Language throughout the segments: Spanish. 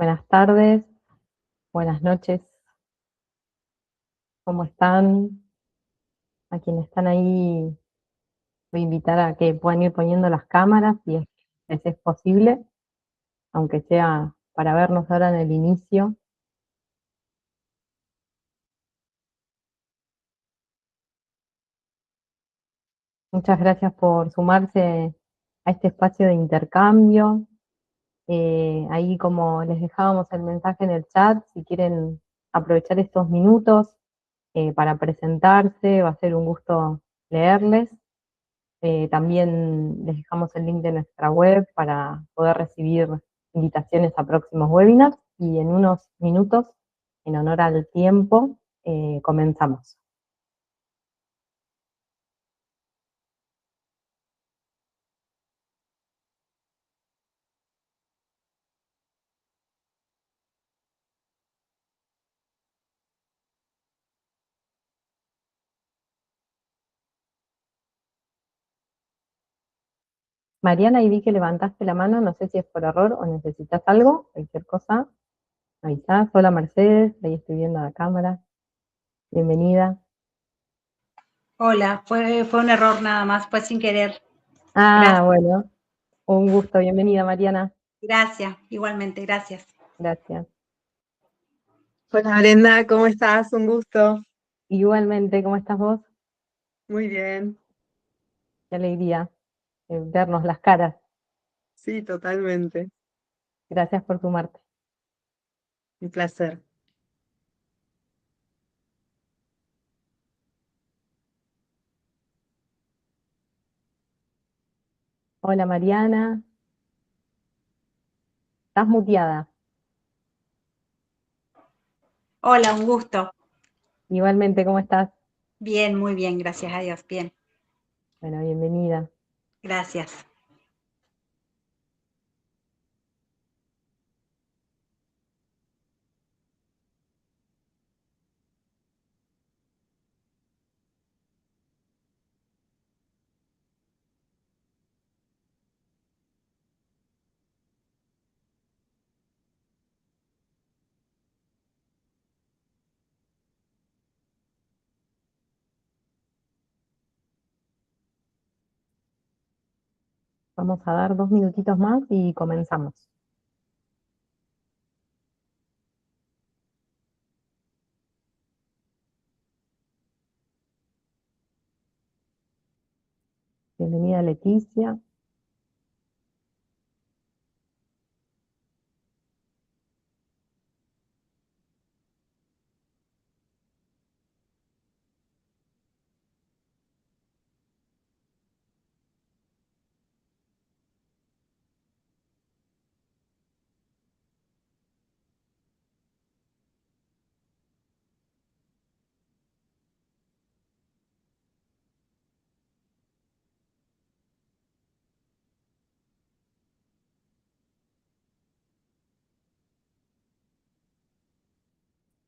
Buenas tardes, buenas noches, ¿cómo están? A quienes están ahí, voy a invitar a que puedan ir poniendo las cámaras si es posible, aunque sea para vernos ahora en el inicio. Muchas gracias por sumarse a este espacio de intercambio. Ahí como les dejábamos el mensaje en el chat, si quieren aprovechar estos minutos para presentarse, va a ser un gusto leerles. También les dejamos el link de nuestra web para poder recibir invitaciones a próximos webinars y en unos minutos, en honor al tiempo, comenzamos. Mariana, y vi que levantaste la mano, no sé si es por error o necesitas algo, cualquier cosa, avisás. Hola Mercedes, ahí estoy viendo la cámara, bienvenida. Hola, fue un error nada más, fue sin querer. Ah, Gracias, bueno, un gusto, bienvenida Mariana, gracias, igualmente, gracias. gracias. Hola Brenda, ¿cómo estás? Un gusto. Igualmente, ¿cómo estás vos? Muy bien. Qué alegría vernos las caras. Sí, totalmente. Gracias por sumarte. Un placer. Hola Mariana, estás muteada. Hola, un gusto. Igualmente, ¿cómo estás? Bien, muy bien, gracias a Dios, bien, Bueno, bienvenida. gracias. Vamos a dar 2 minutitos más y comenzamos. Bienvenida Leticia.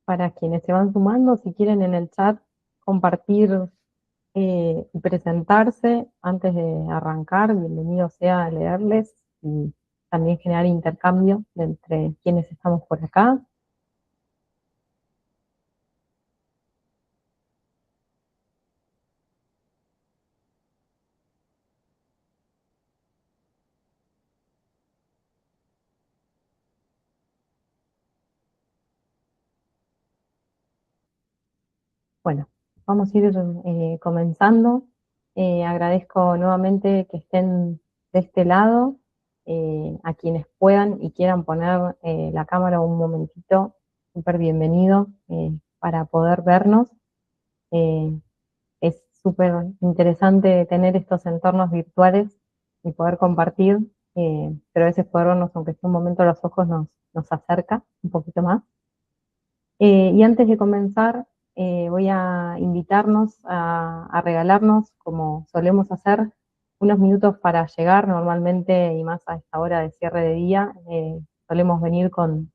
Para quienes se van sumando, si quieren en el chat compartir y presentarse antes de arrancar, bienvenido sea a leerles y también generar intercambio entre quienes estamos por acá. Bueno, vamos a ir comenzando. Agradezco nuevamente que estén de este lado. A quienes puedan y quieran poner la cámara un momentito, súper bienvenido para poder vernos. Eh, es súper interesante tener estos entornos virtuales y poder compartir, pero a veces poder vernos, aunque sea un momento, los ojos nos acerca un poquito más. Y antes de comenzar, voy a invitarnos a regalarnos, como solemos hacer, unos minutos para llegar. Normalmente, y más a esta hora de cierre de día, solemos venir con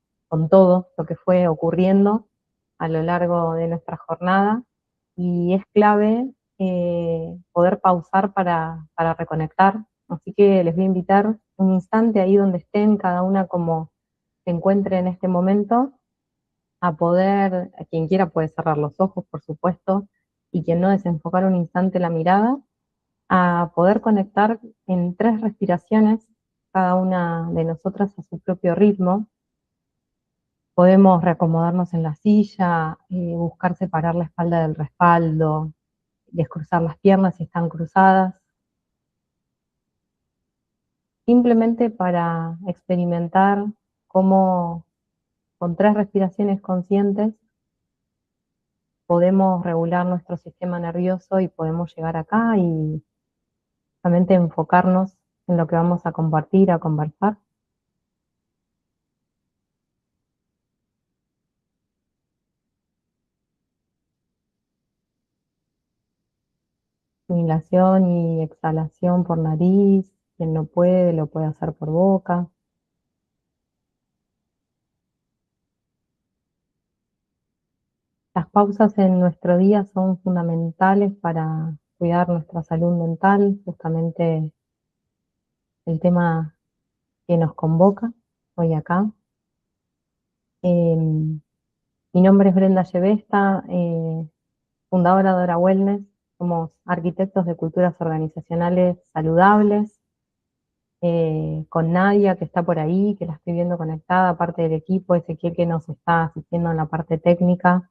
todo lo que fue ocurriendo a lo largo de nuestra jornada, y es clave poder pausar para reconectar. Así que les voy a invitar un instante ahí donde estén, cada una como se encuentre en este momento, a poder, a quien quiera puede cerrar los ojos, por supuesto, y quien no desenfocar un instante la mirada, a poder conectar en 3 respiraciones, cada una de nosotras a su propio ritmo. Podemos reacomodarnos en la silla, buscar separar la espalda del respaldo, descruzar las piernas si están cruzadas, simplemente para experimentar cómo con 3 respiraciones conscientes podemos regular nuestro sistema nervioso y podemos llegar acá y realmente enfocarnos en lo que vamos a compartir, a conversar. Inhalación y exhalación por nariz. Quien no puede, lo puede hacer por boca. Las pausas en nuestro día son fundamentales para cuidar nuestra salud mental, justamente el tema que nos convoca hoy acá. Mi nombre es Brenda Llevesta, fundadora de Ora Wellness. Somos arquitectos de culturas organizacionales saludables, con Nadia, que está por ahí, que la estoy viendo conectada, parte del equipo, Ezequiel, que nos está asistiendo en la parte técnica.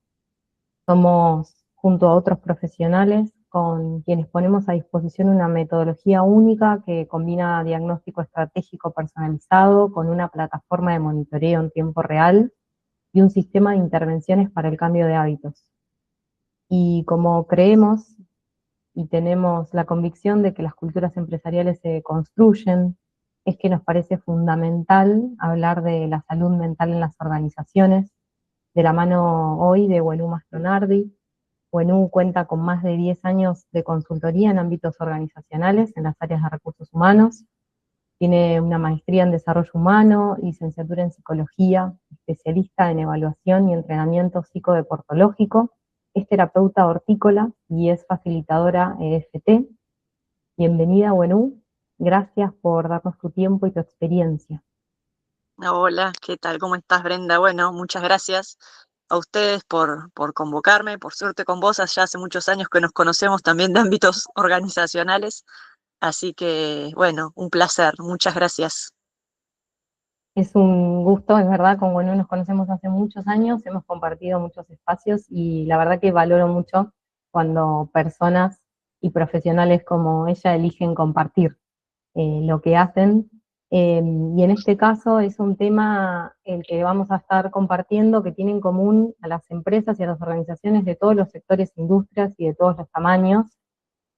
Somos, junto a otros profesionales, con quienes ponemos a disposición una metodología única que combina diagnóstico estratégico personalizado con una plataforma de monitoreo en tiempo real y un sistema de intervenciones para el cambio de hábitos. Y como creemos y tenemos la convicción de que las culturas empresariales se construyen, es que nos parece fundamental hablar de la salud mental en las organizaciones, de la mano hoy de Wenú Mastronardi. Wenú cuenta con más de 10 años de consultoría en ámbitos organizacionales, en las áreas de recursos humanos. Tiene una maestría en desarrollo humano, licenciatura en psicología, especialista en evaluación y entrenamiento psicodeportológico. Es terapeuta hortícola y es facilitadora EFT. Bienvenida, Wenú. Gracias por darnos tu tiempo y tu experiencia. Hola, ¿qué tal? ¿Cómo estás, Brenda? Bueno, muchas gracias a ustedes por convocarme. Por suerte con vos, ya hace muchos años que nos conocemos también de ámbitos organizacionales. Así que, bueno, un placer. Muchas gracias. Es un gusto, es verdad, con Wenú nos conocemos hace muchos años, hemos compartido muchos espacios y la verdad que valoro mucho cuando personas y profesionales como ella eligen compartir lo que hacen. Y en este caso es un tema el que vamos a estar compartiendo que tiene en común a las empresas y a las organizaciones de todos los sectores, industrias y de todos los tamaños.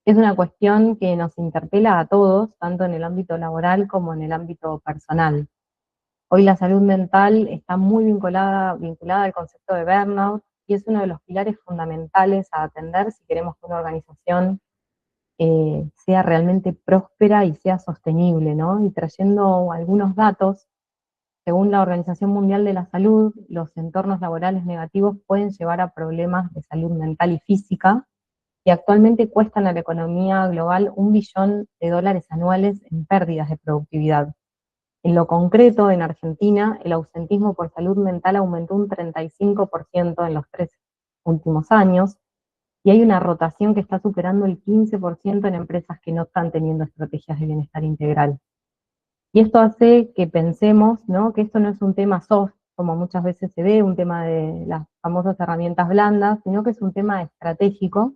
Es una cuestión que nos interpela a todos, tanto en el ámbito laboral como en el ámbito personal. Hoy la salud mental está muy vinculada al concepto de burnout y es uno de los pilares fundamentales a atender si queremos que una organización sea realmente próspera y sea sostenible, ¿no? Y trayendo algunos datos, según la Organización Mundial de la Salud, los entornos laborales negativos pueden llevar a problemas de salud mental y física, y actualmente cuestan a la economía global $1 billón anuales en pérdidas de productividad. En lo concreto, en Argentina, el ausentismo por salud mental aumentó un 35% en los 3 últimos años, y hay una rotación que está superando el 15% en empresas que no están teniendo estrategias de bienestar integral. Y esto hace que pensemos, ¿no?, que esto no es un tema soft, como muchas veces se ve, un tema de las famosas herramientas blandas, sino que es un tema estratégico.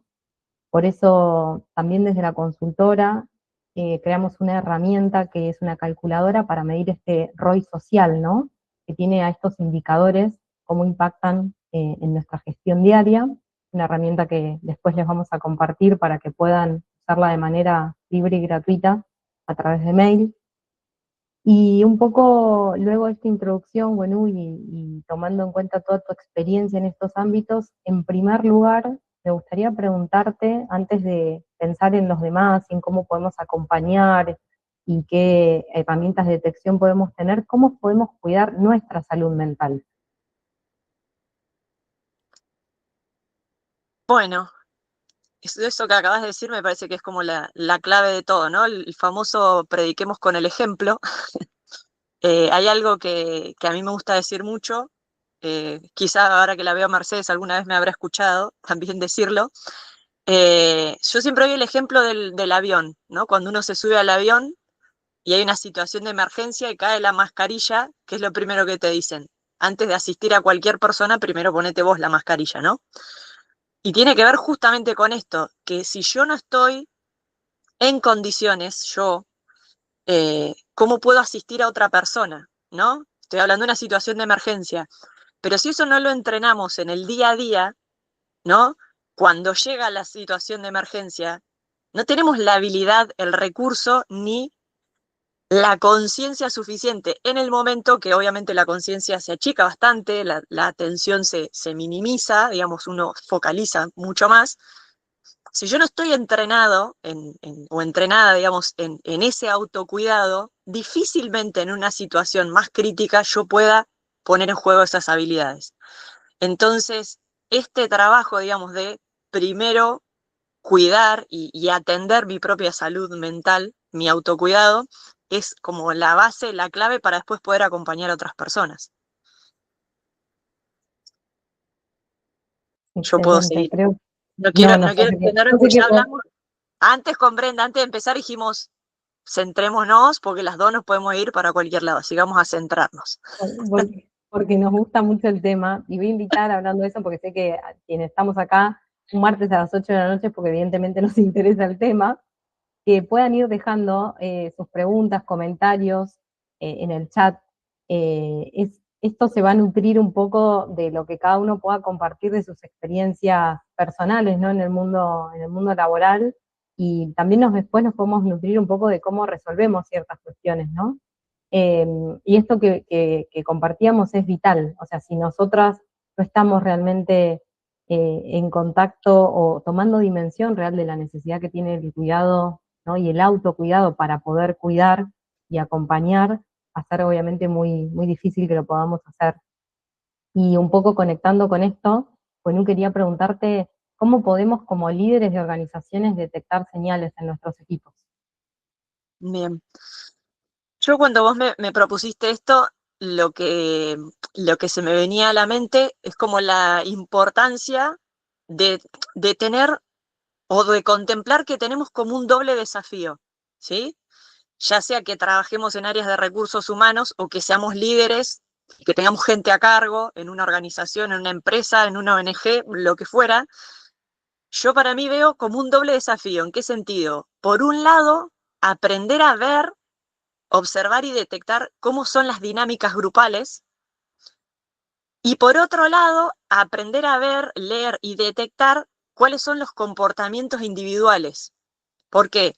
Por eso también desde la consultora creamos una herramienta que es una calculadora para medir este ROI social, ¿no?, que tiene a estos indicadores, cómo impactan en nuestra gestión diaria. Una herramienta que después les vamos a compartir para que puedan usarla de manera libre y gratuita a través de mail. Y un poco luego de esta introducción, bueno, y tomando en cuenta toda tu experiencia en estos ámbitos, en primer lugar, me gustaría preguntarte, antes de pensar en los demás y en cómo podemos acompañar y qué herramientas de detección podemos tener, ¿cómo podemos cuidar nuestra salud mental? Bueno, eso que acabas de decir me parece que es como la clave de todo, ¿no? El famoso prediquemos con el ejemplo. hay algo que a mí me gusta decir mucho, quizá ahora que la veo a Mercedes alguna vez me habrá escuchado también decirlo. Yo siempre doy el ejemplo del avión, ¿no? Cuando uno se sube al avión y hay una situación de emergencia y cae la mascarilla, ¿qué es lo primero que te dicen? Antes de asistir a cualquier persona, primero ponete vos la mascarilla, ¿no? Y tiene que ver justamente con esto, que si yo no estoy en condiciones, yo, ¿cómo puedo asistir a otra persona? ¿No? Estoy hablando de una situación de emergencia. Pero si eso no lo entrenamos en el día a día, ¿no? Cuando llega la situación de emergencia, no tenemos la habilidad, el recurso, ni la conciencia suficiente en el momento, que obviamente la conciencia se achica bastante, la atención se minimiza, digamos, uno focaliza mucho más. Si yo no estoy entrenado o entrenada, digamos, en ese autocuidado, difícilmente en una situación más crítica yo pueda poner en juego esas habilidades. Entonces, este trabajo, digamos, de primero cuidar y atender mi propia salud mental, mi autocuidado, es como la base, la clave para después poder acompañar a otras personas. Yo puedo Excelente, seguir. creo. No No, quiero, no, no quiero extenderme yo sé porque que ya hablamos. Antes con Brenda, antes de empezar dijimos, centrémonos porque las dos nos podemos ir para cualquier lado, así vamos a centrarnos. porque nos gusta mucho el tema, y voy a invitar hablando de eso porque sé que a quienes estamos acá un martes a las 8 de la noche, porque evidentemente nos interesa el tema, que puedan ir dejando sus preguntas, comentarios en el chat. Esto se va a nutrir un poco de lo que cada uno pueda compartir de sus experiencias personales, ¿no? En el mundo laboral, y también después nos podemos nutrir un poco de cómo resolvemos ciertas cuestiones, ¿no? Y esto que compartíamos es vital, o sea, si nosotras no estamos realmente en contacto o tomando dimensión real de la necesidad que tiene el cuidado, ¿no? Y el autocuidado para poder cuidar y acompañar, va a ser obviamente muy, muy difícil que lo podamos hacer. Y un poco conectando con esto, pues no quería preguntarte cómo podemos como líderes de organizaciones detectar señales en nuestros equipos. Bien. Yo cuando vos me propusiste esto, lo que se me venía a la mente es como la importancia de tener o de contemplar que tenemos como un doble desafío, ¿sí? Ya sea que trabajemos en áreas de recursos humanos o que seamos líderes, que tengamos gente a cargo en una organización, en una empresa, en una ONG, lo que fuera. Yo para mí veo como un doble desafío. ¿En qué sentido? Por un lado, aprender a ver, observar y detectar cómo son las dinámicas grupales. Y por otro lado, aprender a ver, leer y detectar cuáles son los comportamientos individuales. ¿Por qué?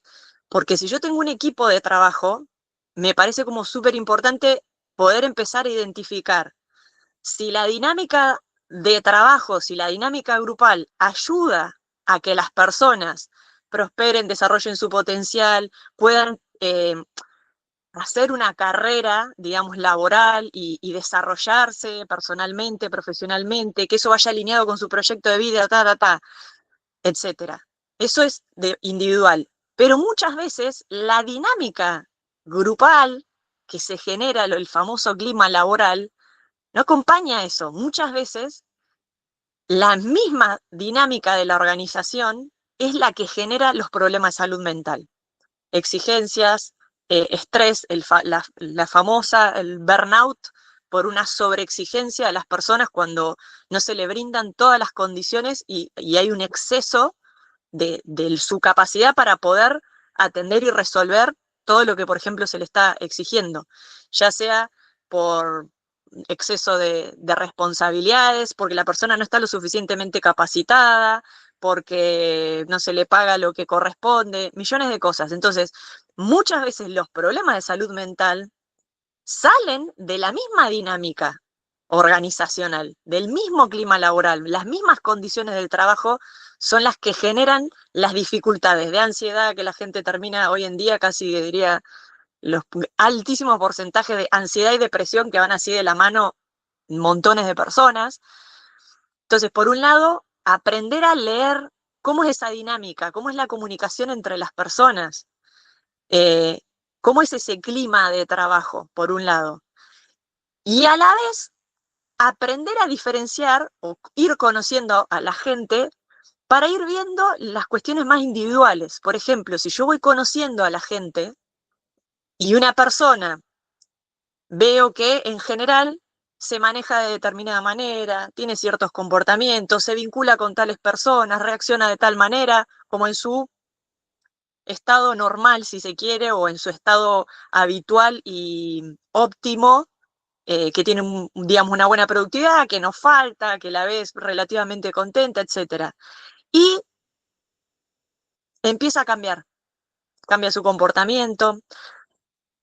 Porque si yo tengo un equipo de trabajo, me parece como súper importante poder empezar a identificar si la dinámica de trabajo, si la dinámica grupal ayuda a que las personas prosperen, desarrollen su potencial, puedan hacer una carrera, digamos, laboral y desarrollarse personalmente, profesionalmente, que eso vaya alineado con su proyecto de vida, etcétera. Eso es de individual. Pero muchas veces la dinámica grupal que se genera, el famoso clima laboral, no acompaña eso. Muchas veces la misma dinámica de la organización es la que genera los problemas de salud mental. Exigencias, estrés, la famosa, el burnout por una sobreexigencia de las personas cuando no se le brindan todas las condiciones y hay un exceso de su capacidad para poder atender y resolver todo lo que, por ejemplo, se le está exigiendo, ya sea por exceso de responsabilidades, porque la persona no está lo suficientemente capacitada, porque no se le paga lo que corresponde, millones de cosas. Entonces, muchas veces los problemas de salud mental salen de la misma dinámica organizacional, del mismo clima laboral, las mismas condiciones del trabajo son las que generan las dificultades de ansiedad que la gente termina hoy en día, casi diría los altísimos porcentajes de ansiedad y depresión que van así de la mano montones de personas. Entonces, por un lado, aprender a leer cómo es esa dinámica, cómo es la comunicación entre las personas, eh, cómo es ese clima de trabajo, por un lado. Y a la vez, aprender a diferenciar o ir conociendo a la gente para ir viendo las cuestiones más individuales. Por ejemplo, si yo voy conociendo a la gente y una persona veo que en general se maneja de determinada manera, tiene ciertos comportamientos, se vincula con tales personas, reacciona de tal manera como en su estado normal, si se quiere, o en su estado habitual y óptimo, que tiene, digamos, una buena productividad, que no falta, que la ves relativamente contenta, etc. Y empieza a cambiar, cambia su comportamiento,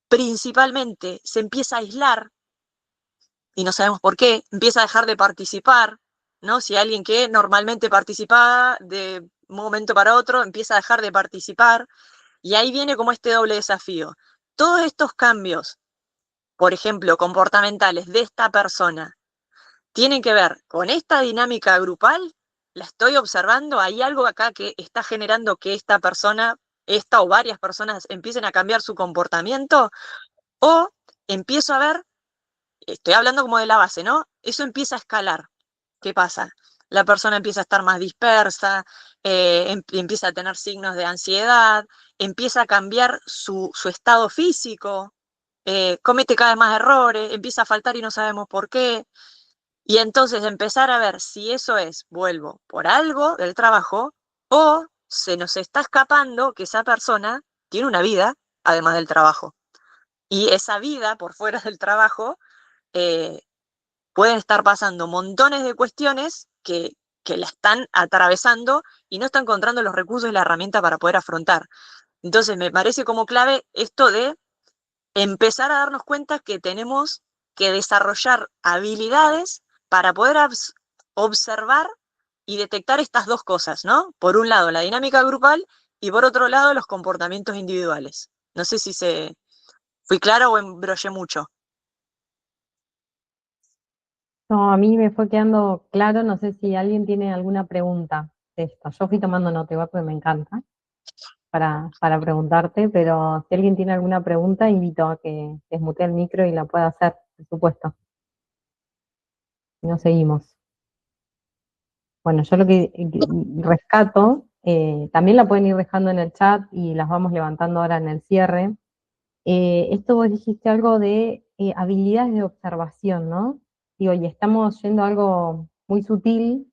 principalmente se empieza a aislar, y no sabemos por qué, empieza a dejar de participar, ¿no? Si alguien que normalmente participaba de un momento para otro, empieza a dejar de participar, y ahí viene como este doble desafío. Todos estos cambios, por ejemplo, comportamentales de esta persona, tienen que ver con esta dinámica grupal, la estoy observando, hay algo acá que está generando que esta persona, esta o varias personas empiecen a cambiar su comportamiento, o empiezo a ver, estoy hablando como de la base, ¿no? Eso empieza a escalar. ¿Qué pasa? La persona empieza a estar más dispersa, empieza a tener signos de ansiedad, empieza a cambiar su estado físico, comete cada vez más errores, empieza a faltar y no sabemos por qué. Y entonces empezar a ver si eso es, vuelvo, por algo del trabajo, o se nos está escapando que esa persona tiene una vida además del trabajo. Y esa vida por fuera del trabajo eh, pueden estar pasando montones de cuestiones que la están atravesando y no está encontrando los recursos y la herramienta para poder afrontar. Entonces me parece como clave esto de empezar a darnos cuenta que tenemos que desarrollar habilidades para poder observar y detectar estas dos cosas, ¿no? Por un lado, la dinámica grupal y por otro lado, los comportamientos individuales. No sé si fui clara o embrollé mucho. No, a mí me fue quedando claro, no sé si alguien tiene alguna pregunta de esto. Yo fui tomando nota igual porque me encanta para preguntarte, pero si alguien tiene alguna pregunta, invito a que desmute el micro y la pueda hacer, por supuesto. Y nos seguimos. Bueno, yo lo que rescato, también la pueden ir dejando en el chat y las vamos levantando ahora en el cierre. Esto vos dijiste algo de habilidades de observación, ¿no? Digo, y estamos yendo a algo muy sutil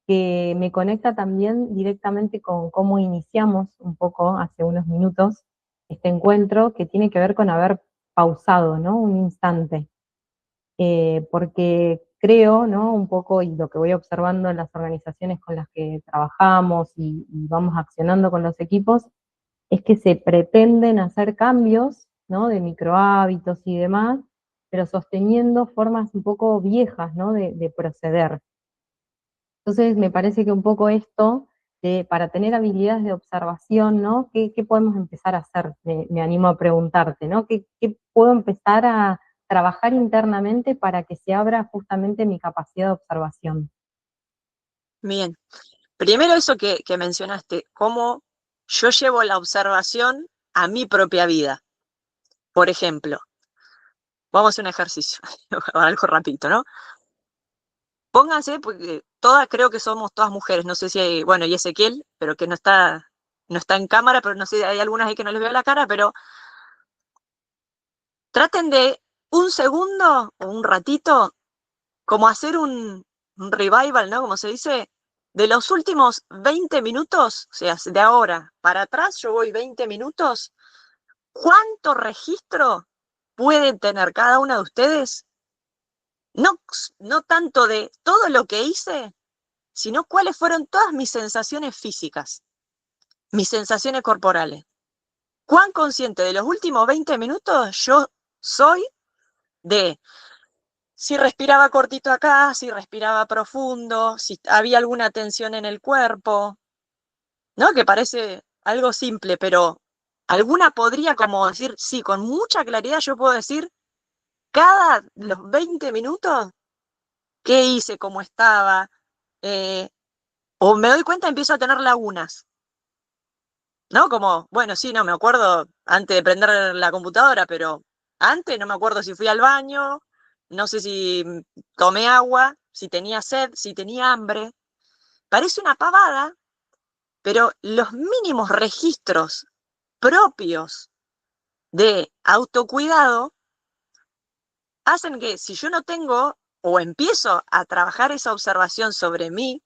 que me conecta también directamente con cómo iniciamos un poco hace unos minutos este encuentro, que tiene que ver con haber pausado, ¿no? Un instante. Porque creo, ¿no? Un poco, y lo que voy observando en las organizaciones con las que trabajamos y vamos accionando con los equipos, es que se pretenden hacer cambios, ¿no? De microhábitos y demás, pero sosteniendo formas un poco viejas, ¿no? De proceder. Entonces, me parece que un poco esto, para tener habilidades de observación, ¿no? ¿Qué podemos empezar a hacer? Me animo a preguntarte, ¿no? ¿Qué puedo empezar a trabajar internamente para que se abra justamente mi capacidad de observación? Bien. Primero eso que mencionaste, cómo yo llevo la observación a mi propia vida. Por ejemplo, vamos a hacer un ejercicio, algo rapidito, ¿no? Pónganse, porque todas, creo que somos todas mujeres, no sé si hay, bueno, y Ezequiel, pero que no está en cámara, pero no sé, hay algunas ahí que no les veo la cara, pero traten de un segundo o un ratito, como hacer un revival, ¿no? Como se dice, de los últimos 20 minutos, o sea, de ahora para atrás, yo voy 20 minutos, ¿cuánto registro pueden tener cada una de ustedes? No, no tanto de todo lo que hice, sino cuáles fueron todas mis sensaciones físicas, mis sensaciones corporales. ¿Cuán consciente de los últimos 20 minutos yo soy de si respiraba cortito acá, si respiraba profundo, si había alguna tensión en el cuerpo? ¿No? Que parece algo simple, pero alguna podría como decir, sí, con mucha claridad yo puedo decir, cada los 20 minutos, qué hice, cómo estaba, o me doy cuenta, empiezo a tener lagunas. ¿no? Como, bueno, sí, no me acuerdo antes de prender la computadora, pero antes no me acuerdo si fui al baño, no sé si tomé agua, si tenía sed, si tenía hambre. Parece una pavada, pero los mínimos registros propios de autocuidado hacen que si yo no tengo o empiezo a trabajar esa observación sobre mí,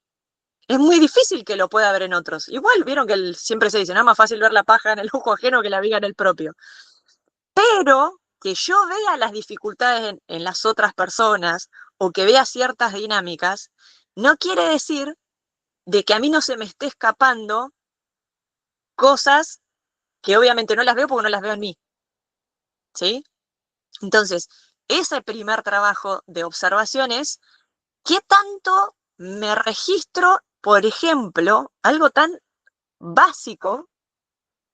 es muy difícil que lo pueda ver en otros. Igual vieron que siempre se dice, no es más fácil ver la paja en el ojo ajeno que la viga en el propio. Pero que yo vea las dificultades en las otras personas o que vea ciertas dinámicas, no quiere decir de que a mí no se me esté escapando cosas que obviamente no las veo porque no las veo en mí. ¿Sí? Entonces, ese primer trabajo de observación es ¿qué tanto me registro, por ejemplo, algo tan básico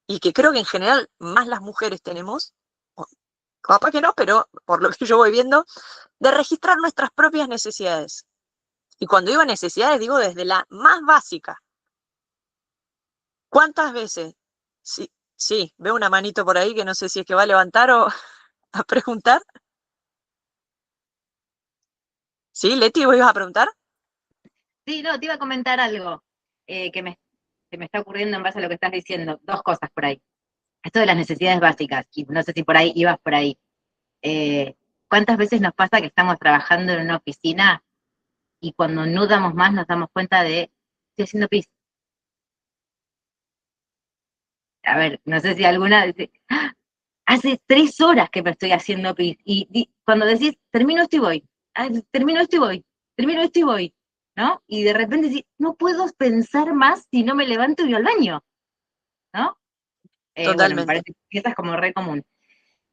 y que creo que en general más las mujeres tenemos, capaz que no, pero por lo que yo voy viendo, de registrar nuestras propias necesidades? Y cuando digo necesidades, digo desde la más básica. ¿Cuántas veces? Sí, sí, veo una manito por ahí que no sé si es que va a levantar o a preguntar. ¿Sí, Leti, vos ibas a preguntar? Sí, no, te iba a comentar algo que me está ocurriendo en base a lo que estás diciendo. Dos cosas por ahí. Esto de las necesidades básicas, y no sé si por ahí ibas por ahí. ¿Cuántas veces nos pasa que estamos trabajando en una oficina y cuando no damos más nos damos cuenta de, estoy haciendo pis? A ver, no sé si alguna dice, "Ah, hace 3 horas que me estoy haciendo pis", y cuando decís, termino esto y voy, termino esto y voy, termino esto y voy, ¿no? Y de repente decís, no puedo pensar más si no me levanto y voy al baño, ¿no? Bueno, me Totalmente. parece que esa es como re común.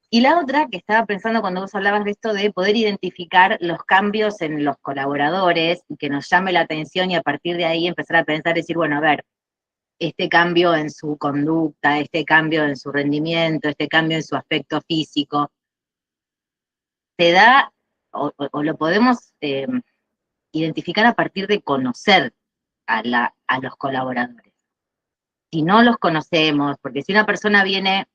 Y la otra que estaba pensando cuando vos hablabas de esto de poder identificar los cambios en los colaboradores y que nos llame la atención y a partir de ahí empezar a pensar y decir, bueno, a ver, este cambio en su conducta, este cambio en su rendimiento, este cambio en su aspecto físico, se da o lo podemos identificar a partir de conocer a los colaboradores. Si no los conocemos, porque si una persona viene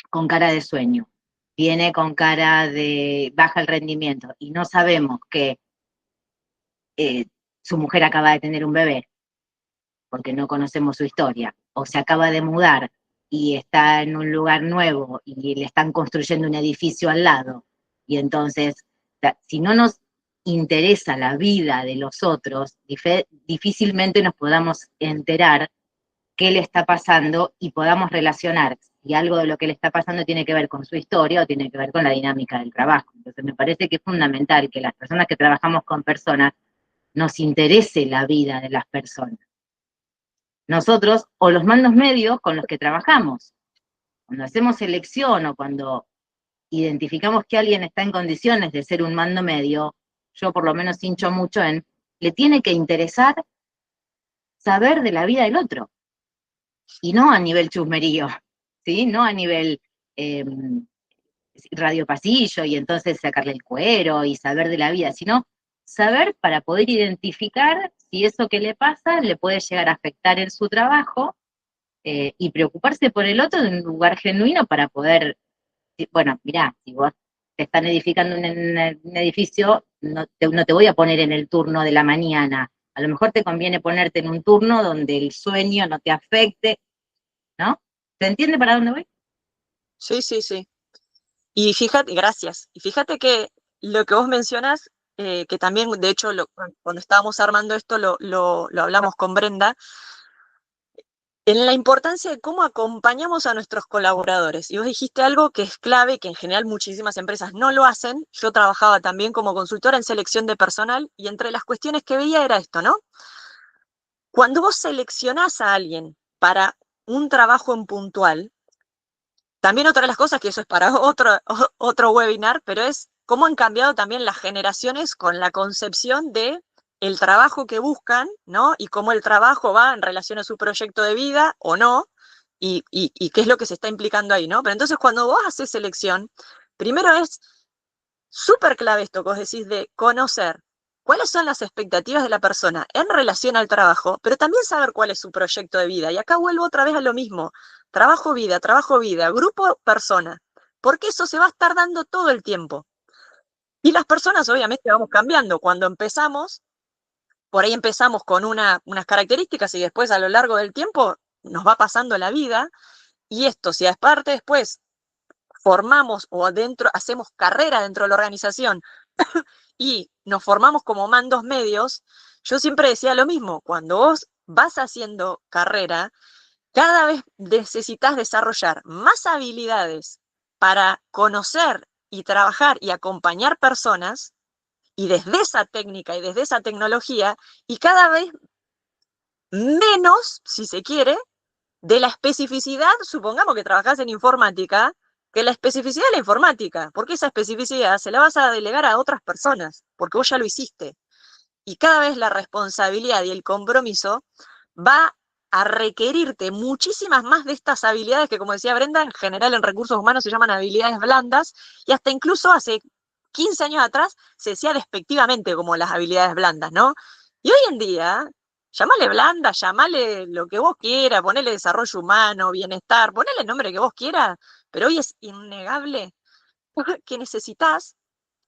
con cara de sueño, viene con cara de baja el rendimiento y no sabemos que su mujer acaba de tener un bebé, porque no conocemos su historia, o se acaba de mudar y está en un lugar nuevo y le están construyendo un edificio al lado, y entonces, si no nos interesa la vida de los otros, difícilmente nos podamos enterar qué le está pasando y podamos relacionar si algo de lo que le está pasando tiene que ver con su historia o tiene que ver con la dinámica del trabajo. Entonces me parece que es fundamental que las personas que trabajamos con personas nos interese la vida de las personas. Nosotros, o los mandos medios con los que trabajamos, cuando hacemos selección o cuando identificamos que alguien está en condiciones de ser un mando medio, yo por lo menos hincho mucho en, le tiene que interesar saber de la vida del otro, y no a nivel chusmerío, ¿sí? No a nivel radio pasillo y entonces sacarle el cuero y saber de la vida, sino saber para poder identificar si eso que le pasa le puede llegar a afectar en su trabajo, y preocuparse por el otro en un lugar genuino para poder, bueno, mirá, si vos te están edificando un edificio, no te voy a poner en el turno de la mañana, a lo mejor te conviene ponerte en un turno donde el sueño no te afecte, ¿no? ¿Se entiende para dónde voy? Sí, sí, sí. Y fíjate, gracias. Y fíjate que lo que vos mencionas, que también, de hecho, cuando estábamos armando esto, lo hablamos con Brenda, en la importancia de cómo acompañamos a nuestros colaboradores. Y vos dijiste algo que es clave, que en general muchísimas empresas no lo hacen. Yo trabajaba también como consultora en selección de personal y entre las cuestiones que veía era esto, ¿no? Cuando vos seleccionás a alguien para un trabajo en puntual, también otra de las cosas, que eso es para otro webinar, pero es cómo han cambiado también las generaciones con la concepción de el trabajo que buscan, ¿no? Y cómo el trabajo va en relación a su proyecto de vida o no, y qué es lo que se está implicando ahí, ¿no? Pero entonces cuando vos haces selección, primero es súper clave esto que vos decís de conocer cuáles son las expectativas de la persona en relación al trabajo, pero también saber cuál es su proyecto de vida. Y acá vuelvo otra vez a lo mismo. trabajo, vida, grupo, persona, porque eso se va a estar dando todo el tiempo. Y las personas obviamente vamos cambiando. Cuando empezamos, por ahí empezamos con unas características y después a lo largo del tiempo nos va pasando la vida. Y esto, si aparte después formamos o adentro hacemos carrera dentro de la organización y nos formamos como mandos medios, yo siempre decía lo mismo, cuando vos vas haciendo carrera, cada vez necesitas desarrollar más habilidades para conocer y trabajar y acompañar personas, y desde esa técnica y desde esa tecnología, y cada vez menos, si se quiere, de la especificidad, supongamos que trabajás en informática, que la especificidad de la informática, porque esa especificidad se la vas a delegar a otras personas, porque vos ya lo hiciste. Y cada vez la responsabilidad y el compromiso va a requerirte muchísimas más de estas habilidades que, como decía Brenda, en general en recursos humanos se llaman habilidades blandas, y hasta incluso hace 15 años atrás se decía despectivamente como las habilidades blandas, ¿no? Y hoy en día, llámale blanda, llámale lo que vos quieras, ponele desarrollo humano, bienestar, ponele el nombre que vos quieras, pero hoy es innegable que necesitas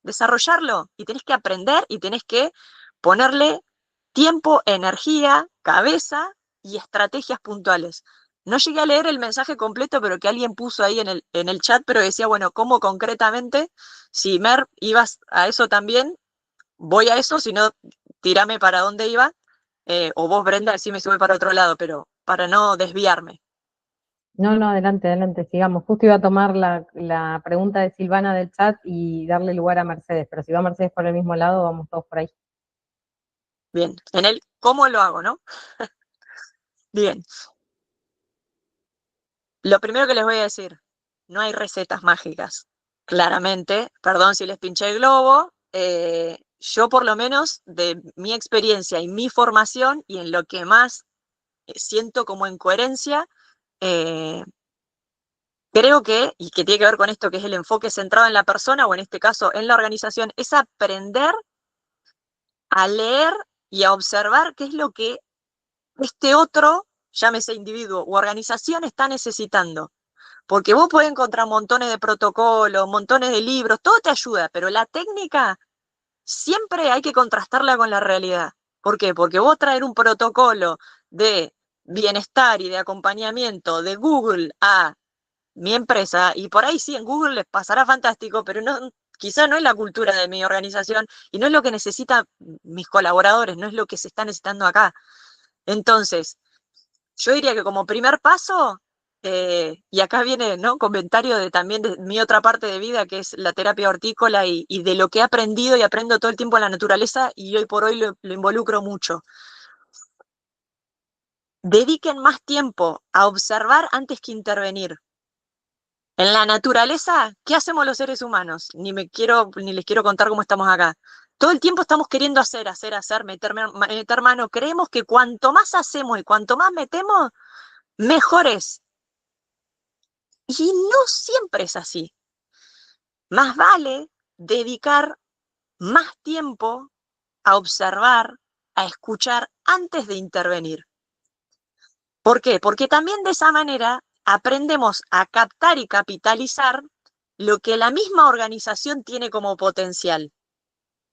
desarrollarlo y tenés que aprender y tenés que ponerle tiempo, energía, cabeza y estrategias puntuales. No llegué a leer el mensaje completo, pero que alguien puso ahí en el chat, pero decía, bueno, ¿cómo concretamente? Si Mer, ibas a eso también, voy a eso, si no, tirame para dónde iba, o vos, Brenda, decime si voy para otro lado, pero para no desviarme. No, no, adelante, adelante, sigamos. Justo iba a tomar la pregunta de Silvana del chat y darle lugar a Mercedes, pero si va Mercedes por el mismo lado, vamos todos por ahí. Bien, en el cómo lo hago, ¿no? Bien. Lo primero que les voy a decir, no hay recetas mágicas. Claramente, perdón si les pinché el globo, yo por lo menos de mi experiencia y mi formación y en lo que más siento como en coherencia, creo que, y que tiene que ver con esto que es el enfoque centrado en la persona o en este caso en la organización, es aprender a leer y a observar qué es lo que este otro, llámese individuo u organización, está necesitando. Porque vos podés encontrar montones de protocolos, montones de libros, todo te ayuda, pero la técnica siempre hay que contrastarla con la realidad. ¿Por qué? Porque vos traer un protocolo de bienestar y de acompañamiento de Google a mi empresa, y por ahí sí, en Google les pasará fantástico, pero no, quizá no es la cultura de mi organización y no es lo que necesitan mis colaboradores, no es lo que se está necesitando acá. Entonces, yo diría que como primer paso, y acá viene, ¿no?, comentario de también de mi otra parte de vida, que es la terapia hortícola y de lo que he aprendido y aprendo todo el tiempo en la naturaleza y hoy por hoy lo involucro mucho. Dediquen más tiempo a observar antes que intervenir. En la naturaleza, ¿qué hacemos los seres humanos? Ni les quiero contar cómo estamos acá. Todo el tiempo estamos queriendo hacer, meter mano. Creemos que cuanto más hacemos y cuanto más metemos, mejor es. Y no siempre es así. Más vale dedicar más tiempo a observar, a escuchar antes de intervenir. ¿Por qué? Porque también de esa manera aprendemos a captar y capitalizar lo que la misma organización tiene como potencial.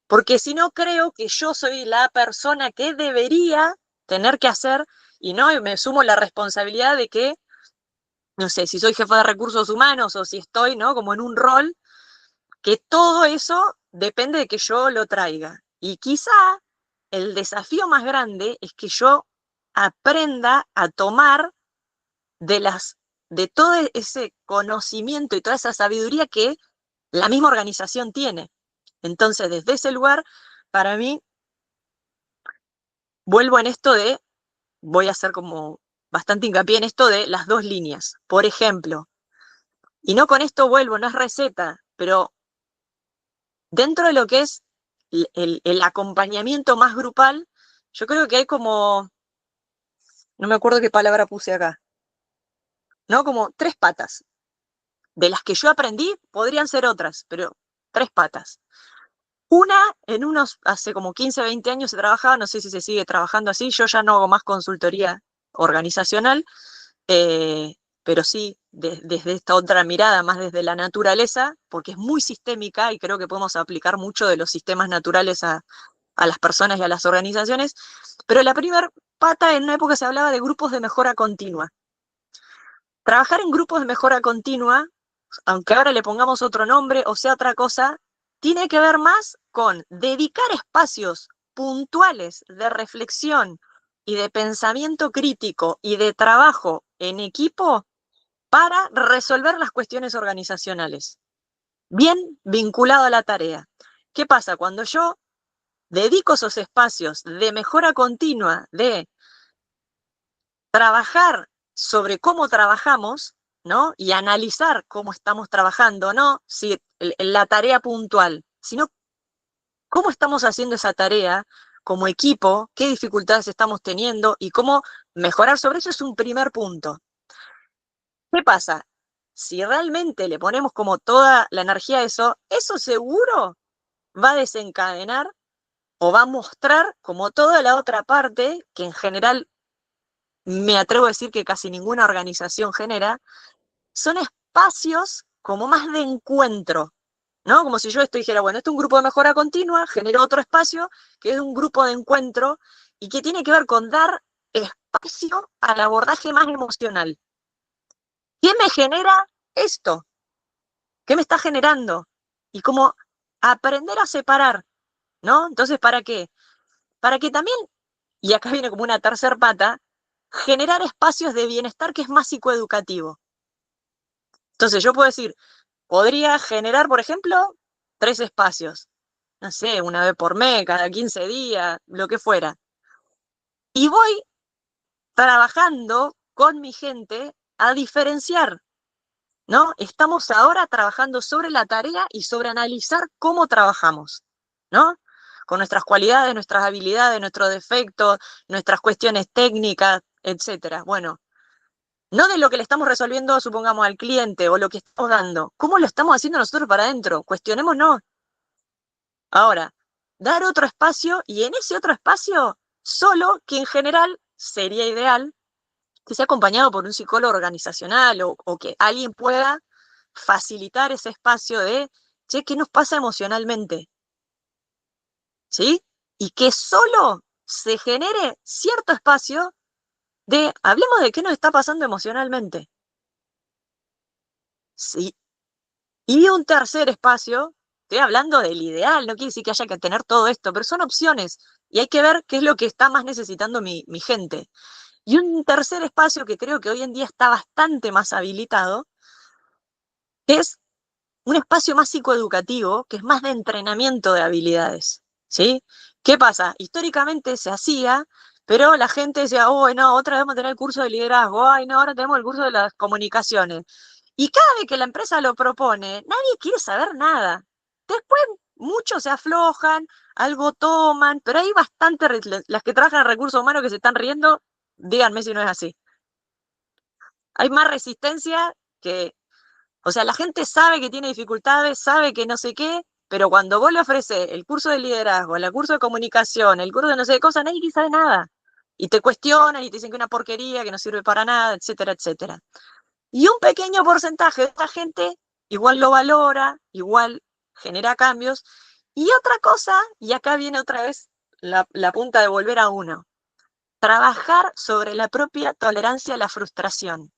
Porque si no, creo que yo soy la persona que debería tener que hacer, y no me sumo la responsabilidad de que, no sé, si soy jefa de recursos humanos o si estoy, ¿no?, como en un rol, que todo eso depende de que yo lo traiga. Y quizá el desafío más grande es que yo aprenda a tomar de todo ese conocimiento y toda esa sabiduría que la misma organización tiene. Entonces, desde ese lugar, para mí, vuelvo en esto voy a hacer como bastante hincapié en esto de las dos líneas. Por ejemplo, y no con esto vuelvo, no es receta, pero dentro de lo que es el acompañamiento más grupal, yo creo que hay como, no me acuerdo qué palabra puse acá, ¿no? Como 3 patas. De las que yo aprendí, podrían ser otras, pero 3 patas. Una, hace como 15, 20 años se trabajaba, no sé si se sigue trabajando así, yo ya no hago más consultoría organizacional, pero sí desde esta otra mirada, más desde la naturaleza, porque es muy sistémica y creo que podemos aplicar mucho de los sistemas naturales a las personas y a las organizaciones. Pero la primera pata, en una época se hablaba de grupos de mejora continua. Trabajar en grupos de mejora continua, aunque ahora le pongamos otro nombre o sea otra cosa, tiene que ver más con dedicar espacios puntuales de reflexión y de pensamiento crítico y de trabajo en equipo para resolver las cuestiones organizacionales. Bien vinculado a la tarea. ¿Qué pasa? Cuando yo dedico esos espacios de mejora continua, de trabajar sobre cómo trabajamos, ¿no? Y analizar cómo estamos trabajando, no si la tarea puntual, sino cómo estamos haciendo esa tarea como equipo, qué dificultades estamos teniendo y cómo mejorar sobre eso es un primer punto. ¿Qué pasa? Si realmente le ponemos como toda la energía a eso, eso seguro va a desencadenar o va a mostrar como toda la otra parte, que en general me atrevo a decir que casi ninguna organización genera, son espacios como más de encuentro, ¿no? Como si yo esto dijera, bueno, este es un grupo de mejora continua, genero otro espacio que es un grupo de encuentro y que tiene que ver con dar espacio al abordaje más emocional. ¿Qué me genera esto? ¿Qué me está generando? Y como aprender a separar, ¿no? Entonces, ¿para qué? Para que también, y acá viene como una tercer pata, generar espacios de bienestar que es más psicoeducativo. Entonces, yo puedo decir, podría generar, por ejemplo, 3 espacios, no sé, una vez por mes, cada 15 días, lo que fuera. Y voy trabajando con mi gente a diferenciar, ¿no? Estamos ahora trabajando sobre la tarea y sobre analizar cómo trabajamos, ¿no? Con nuestras cualidades, nuestras habilidades, nuestros defectos, nuestras cuestiones técnicas, etcétera. Bueno, no de lo que le estamos resolviendo, supongamos, al cliente o lo que estamos dando. ¿Cómo lo estamos haciendo nosotros para adentro? Cuestionémonos. Ahora, dar otro espacio y en ese otro espacio, solo que en general sería ideal que sea acompañado por un psicólogo organizacional o que alguien pueda facilitar ese espacio de, che, ¿qué nos pasa emocionalmente? ¿Sí? Y que solo se genere cierto espacio de, hablemos de qué nos está pasando emocionalmente. Sí. Y un tercer espacio, estoy hablando del ideal, no quiere decir que haya que tener todo esto, pero son opciones y hay que ver qué es lo que está más necesitando mi gente. Y un tercer espacio que creo que hoy en día está bastante más habilitado, es un espacio más psicoeducativo, que es más de entrenamiento de habilidades, ¿sí? ¿Qué pasa? Históricamente se hacía, pero la gente decía, oh, no, otra vez vamos a tener el curso de liderazgo, ay, no, ahora tenemos el curso de las comunicaciones. Y cada vez que la empresa lo propone, nadie quiere saber nada. Después muchos se aflojan, algo toman, pero hay bastante, las que trabajan en recursos humanos que se están riendo, díganme si no es así. Hay más resistencia que, o sea, la gente sabe que tiene dificultades, sabe que no sé qué, pero cuando vos le ofreces el curso de liderazgo, el curso de comunicación, el curso de no sé qué cosa, nadie sabe nada. Y te cuestionan y te dicen que es una porquería, que no sirve para nada, etcétera, etcétera. Y un pequeño porcentaje de esta gente igual lo valora, igual genera cambios. Y otra cosa, y acá viene otra vez la punta de volver a uno, trabajar sobre la propia tolerancia a la frustración.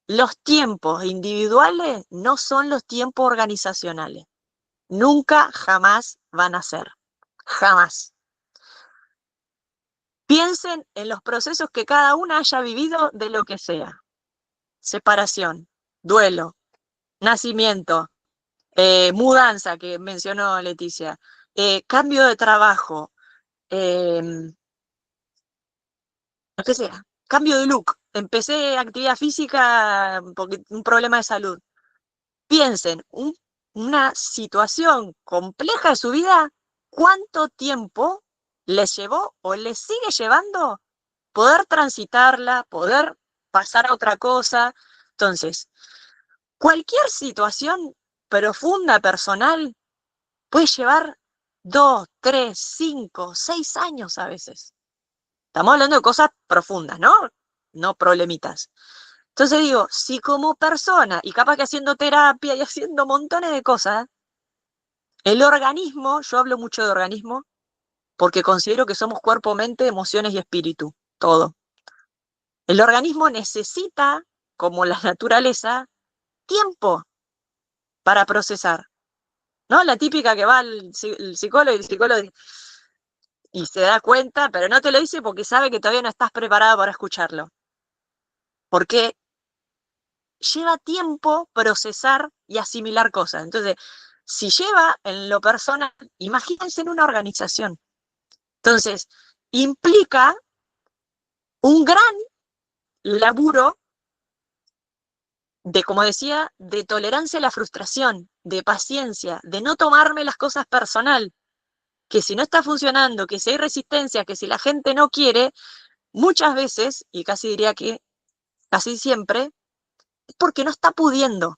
Los tiempos individuales no son los tiempos organizacionales. Nunca, jamás van a ser. Jamás. Piensen en los procesos que cada una haya vivido de lo que sea. Separación, duelo, nacimiento, mudanza que mencionó Leticia, cambio de trabajo, lo que sea, cambio de look. Empecé actividad física porque un problema de salud. Piensen, una situación compleja de su vida, ¿cuánto tiempo les llevó o les sigue llevando poder transitarla, poder pasar a otra cosa? Entonces, cualquier situación profunda, personal, puede llevar 2, 3, 5, 6 años a veces. Estamos hablando de cosas profundas, ¿no? No problemitas. Entonces digo, si como persona, y capaz que haciendo terapia y haciendo montones de cosas, el organismo, yo hablo mucho de organismo, porque considero que somos cuerpo, mente, emociones y espíritu, todo. El organismo necesita, como la naturaleza, tiempo para procesar, ¿no? La típica que va el psicólogo y el psicólogo y se da cuenta, pero no te lo dice porque sabe que todavía no estás preparada para escucharlo. Porque lleva tiempo procesar y asimilar cosas. Entonces, si lleva en lo personal, imagínense en una organización. Entonces, implica un gran laburo de, como decía, de tolerancia a la frustración, de paciencia, de no tomarme las cosas personal, que si no está funcionando, que si hay resistencia, que si la gente no quiere, muchas veces, y casi diría que casi siempre, es porque no está pudiendo.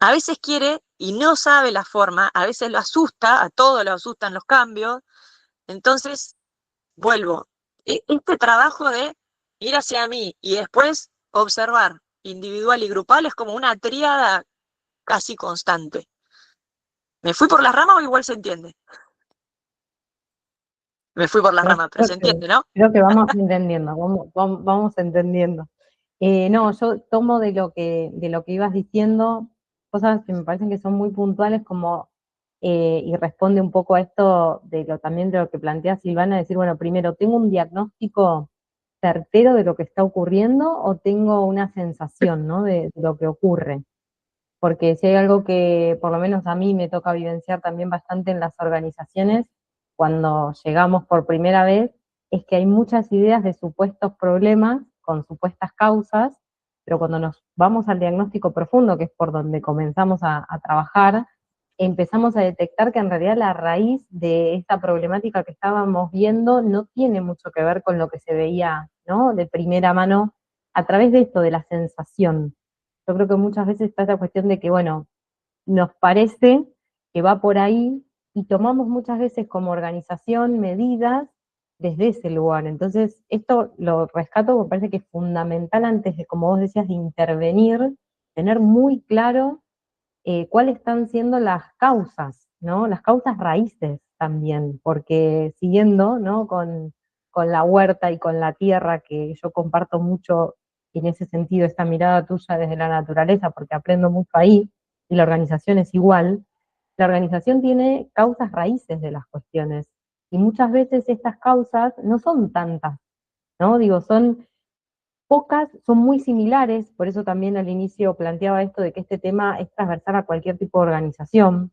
A veces quiere y no sabe la forma, a veces lo asusta, a todos lo asustan los cambios. Entonces, vuelvo. Este trabajo de ir hacia mí y después observar individual y grupal es como una tríada casi constante. ¿Me fui por las ramas o igual se entiende? Me fui por las No, ramas, pero se entiende, ¿no? creo que vamos entendiendo, vamos entendiendo. No, yo tomo de lo que ibas diciendo cosas que me parecen que son muy puntuales como, y responde un poco a esto también de lo que plantea Silvana, decir, bueno, primero, ¿tengo un diagnóstico certero de lo que está ocurriendo o tengo una sensación, ¿no? De lo que ocurre? Porque si hay algo que por lo menos a mí me toca vivenciar también bastante en las organizaciones, cuando llegamos por primera vez, es que hay muchas ideas de supuestos problemas con supuestas causas, pero cuando nos vamos al diagnóstico profundo, que es por donde comenzamos a trabajar, empezamos a detectar que en realidad la raíz de esta problemática que estábamos viendo no tiene mucho que ver con lo que se veía, ¿no? De primera mano a través de esto, de la sensación. Yo creo que muchas veces está esa cuestión de que, bueno, nos parece que va por ahí y tomamos muchas veces como organización medidas desde ese lugar. Entonces, esto lo rescato porque parece que es fundamental antes de, como vos decías, de intervenir, tener muy claro cuáles están siendo las causas, ¿no? Las causas raíces también, porque siguiendo, ¿no? Con la huerta y con la tierra, que yo comparto mucho en ese sentido, esta mirada tuya desde la naturaleza, porque aprendo mucho ahí, y la organización es igual, la organización tiene causas raíces de las cuestiones, y muchas veces estas causas no son tantas, ¿no? Digo, son pocas, son muy similares, por eso también al inicio planteaba esto de que este tema es transversal a cualquier tipo de organización.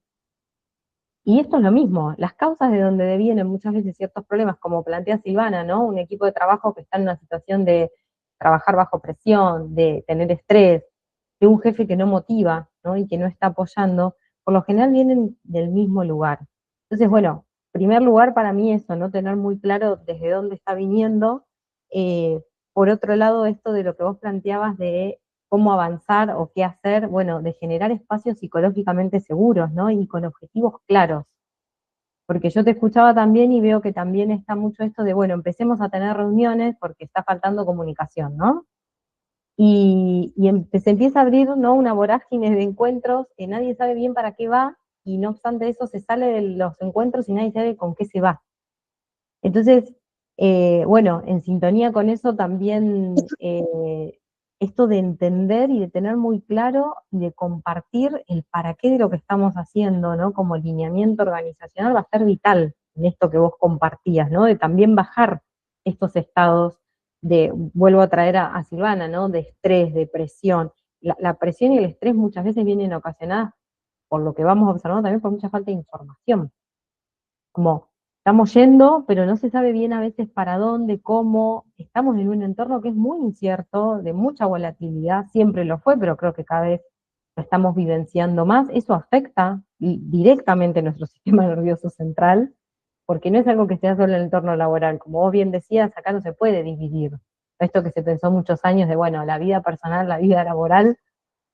Y esto es lo mismo, las causas de donde devienen muchas veces ciertos problemas, como plantea Silvana, ¿no? Un equipo de trabajo que está en una situación de trabajar bajo presión, de tener estrés, de un jefe que no motiva, ¿no? Y que no está apoyando, por lo general vienen del mismo lugar. Entonces, bueno, primer lugar para mí eso, ¿no? Tener muy claro desde dónde está viniendo. Por otro lado, esto de lo que vos planteabas de cómo avanzar o qué hacer, bueno, de generar espacios psicológicamente seguros, ¿no? Y con objetivos claros. Porque yo te escuchaba también y veo que también está mucho esto de, bueno, empecemos a tener reuniones porque está faltando comunicación, ¿no? Se empieza a abrir, ¿no? Una vorágine de encuentros que nadie sabe bien para qué va, y no obstante eso se sale de los encuentros y nadie sabe con qué se va. Entonces, bueno, en sintonía con eso también esto de entender y de tener muy claro y de compartir el para qué de lo que estamos haciendo, ¿no? Como lineamiento organizacional va a ser vital en esto que vos compartías, ¿no? De también bajar estos estados de, vuelvo a traer a Silvana, ¿no? De estrés, de presión. La presión y el estrés muchas veces vienen ocasionadas por lo que vamos observando también por mucha falta de información. Como estamos yendo, pero no se sabe bien a veces para dónde, cómo, estamos en un entorno que es muy incierto, de mucha volatilidad, siempre lo fue, pero creo que cada vez lo estamos vivenciando más. Eso afecta directamente nuestro sistema nervioso central, porque no es algo que sea solo en el entorno laboral. Como vos bien decías, acá no se puede dividir. Esto que se pensó muchos años de, bueno, la vida personal, la vida laboral,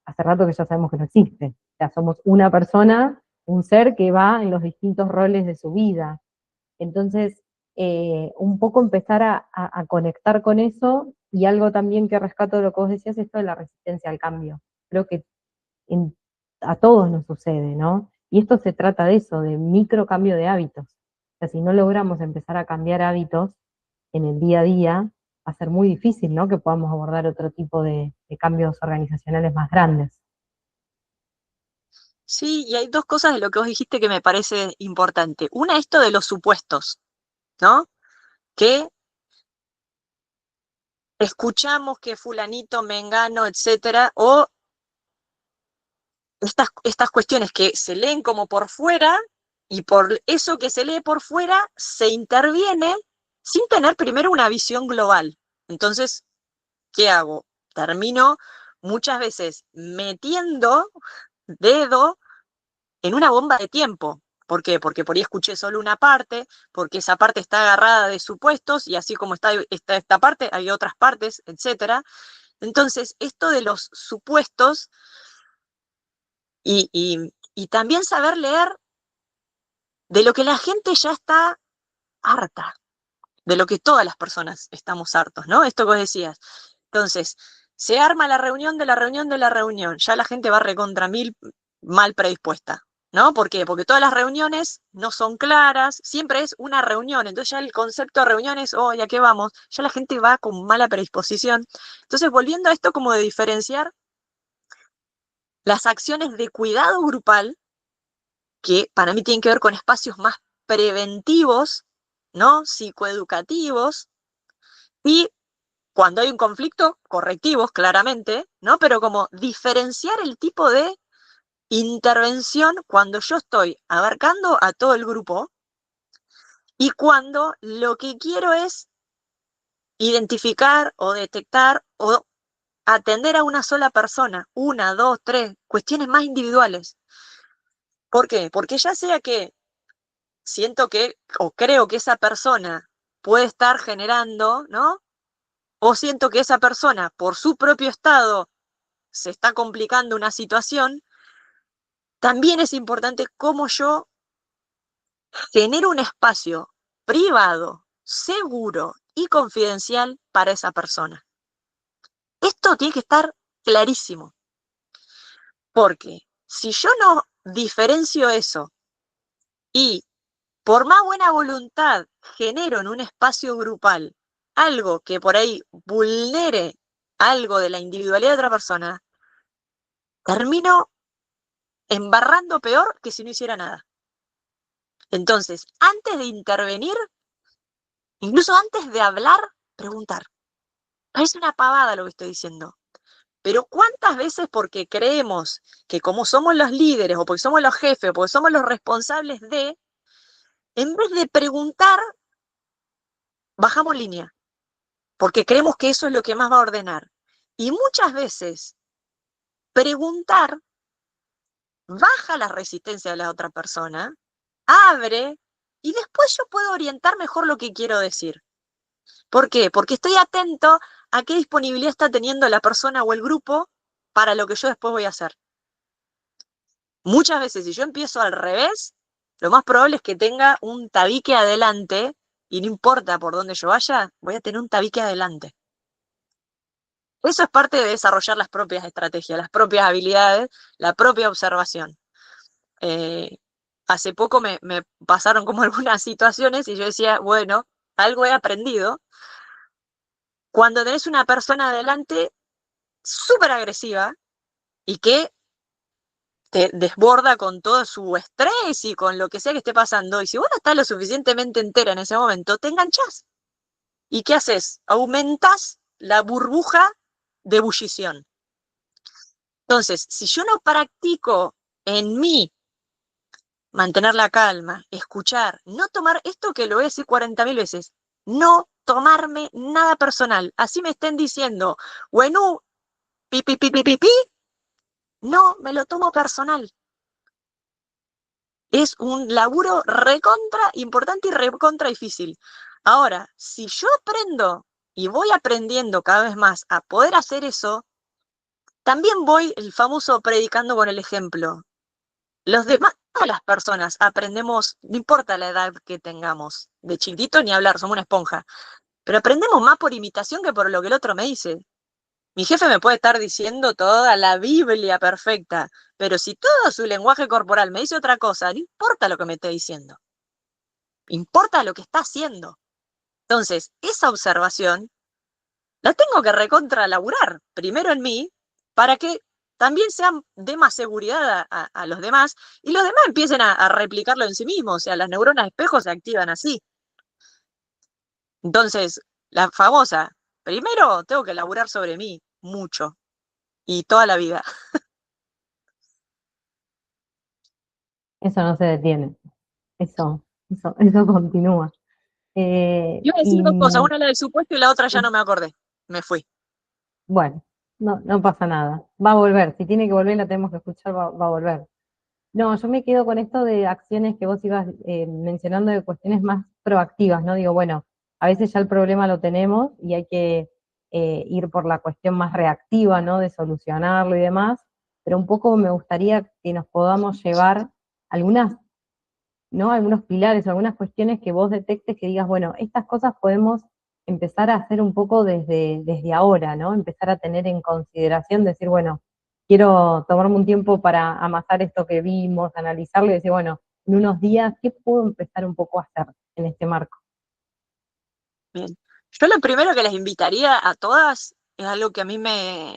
hace rato que ya sabemos que no existe. O sea, somos una persona, un ser que va en los distintos roles de su vida. Entonces, un poco empezar a conectar con eso, y algo también que rescato de lo que vos decías, esto de la resistencia al cambio. Creo que a todos nos sucede, ¿no? Y esto se trata de eso, de micro cambio de hábitos. O sea, si no logramos empezar a cambiar hábitos en el día a día, va a ser muy difícil, ¿no? Que podamos abordar otro tipo de cambios organizacionales más grandes. Sí, y hay dos cosas de lo que vos dijiste que me parece importante. Una, esto de los supuestos, ¿no? Que escuchamos que fulanito, mengano, etcétera, o estas cuestiones que se leen como por fuera, y por eso que se lee por fuera se interviene sin tener primero una visión global. Entonces, ¿qué hago? Termino muchas veces metiendo dedo en una bomba de tiempo. ¿Por qué? Porque por ahí escuché solo una parte, porque esa parte está agarrada de supuestos, y así como está esta parte, hay otras partes, etcétera. Entonces, esto de los supuestos y también saber leer de lo que la gente ya está harta, de lo que todas las personas estamos hartos, ¿no? Esto que vos decías. Entonces, se arma la reunión de la reunión de la reunión, ya la gente va recontra mil mal predispuesta, ¿no? ¿Por qué? Porque todas las reuniones no son claras, siempre es una reunión, entonces ya el concepto de reunión es, oh, ¿a qué vamos? Ya la gente va con mala predisposición. Entonces, volviendo a esto como de diferenciar las acciones de cuidado grupal, que para mí tienen que ver con espacios más preventivos, ¿no? Psicoeducativos, y cuando hay un conflicto, correctivos, claramente, ¿no? Pero como diferenciar el tipo de intervención cuando yo estoy abarcando a todo el grupo y cuando lo que quiero es identificar o detectar o atender a una sola persona, una, dos, tres, cuestiones más individuales. ¿Por qué? Porque ya sea que siento que, o creo que esa persona puede estar generando, ¿no? O siento que esa persona, por su propio estado, se está complicando una situación, también es importante cómo yo genero un espacio privado, seguro y confidencial para esa persona. Esto tiene que estar clarísimo, porque si yo no diferencio eso y por más buena voluntad genero en un espacio grupal algo que por ahí vulnere algo de la individualidad de otra persona, termino embarrando peor que si no hiciera nada. Entonces, antes de intervenir, incluso antes de hablar, preguntar. Parece una pavada lo que estoy diciendo, pero ¿cuántas veces porque creemos que como somos los líderes, o porque somos los jefes, o porque somos los responsables de, en vez de preguntar, bajamos línea? Porque creemos que eso es lo que más va a ordenar. Y muchas veces preguntar baja la resistencia de la otra persona, abre, y después yo puedo orientar mejor lo que quiero decir. ¿Por qué? Porque estoy atento a qué disponibilidad está teniendo la persona o el grupo para lo que yo después voy a hacer. Muchas veces, si yo empiezo al revés, lo más probable es que tenga un tabique adelante, y no importa por dónde yo vaya, voy a tener un tabique adelante. Eso es parte de desarrollar las propias estrategias, las propias habilidades, la propia observación. Hace poco me pasaron como algunas situaciones y yo decía, bueno, algo he aprendido. Cuando tenés una persona adelante súper agresiva y que te desborda con todo su estrés y con lo que sea que esté pasando, y si vos no estás lo suficientemente entera en ese momento, te enganchás. ¿Y qué haces? Aumentás la burbuja de ebullición. Entonces, si yo no practico en mí mantener la calma, escuchar, no tomar, esto que lo voy a decir 40.000 veces, no tomarme nada personal, así me estén diciendo, bueno, pi, pi, pi, pi, pi, pi, no me lo tomo personal. Es un laburo recontra importante y recontra difícil. Ahora, si yo aprendo y voy aprendiendo cada vez más a poder hacer eso, también voy, el famoso predicando con el ejemplo. Los demás, todas las personas aprendemos, no importa la edad que tengamos, de chiquitito ni hablar, somos una esponja, pero aprendemos más por imitación que por lo que el otro me dice. Mi jefe me puede estar diciendo toda la Biblia perfecta, pero si todo su lenguaje corporal me dice otra cosa, no importa lo que me esté diciendo, importa lo que está haciendo. Entonces, esa observación la tengo que recontralaburar primero en mí para que también dé más seguridad a los demás y los demás empiecen a replicarlo en sí mismos. O sea, las neuronas espejo se activan así. Entonces, la famosa, primero tengo que laburar sobre mí mucho y toda la vida. Eso no se detiene, eso continúa. Iba a decir Y dos cosas, una la del supuesto y la otra ya no me acordé. Me fui. bueno, no pasa nada. Va a volver, si tiene que volver la tenemos que escuchar, va a volver. No, yo me quedo con esto de acciones que vos ibas mencionando de cuestiones más proactivas, ¿no? Digo, bueno, a veces ya el problema lo tenemos y hay que ir por la cuestión más reactiva, ¿no? De solucionarlo y demás, pero un poco me gustaría que nos podamos llevar algunas, ¿no? Algunos pilares, algunas cuestiones que vos detectes que digas, bueno, estas cosas podemos empezar a hacer un poco desde ahora, ¿no? Empezar a tener en consideración, decir, bueno, quiero tomarme un tiempo para amasar esto que vimos, analizarlo y decir, bueno, en unos días, ¿qué puedo empezar un poco a hacer en este marco? Bien. Yo lo primero que les invitaría a todas es algo que a mí me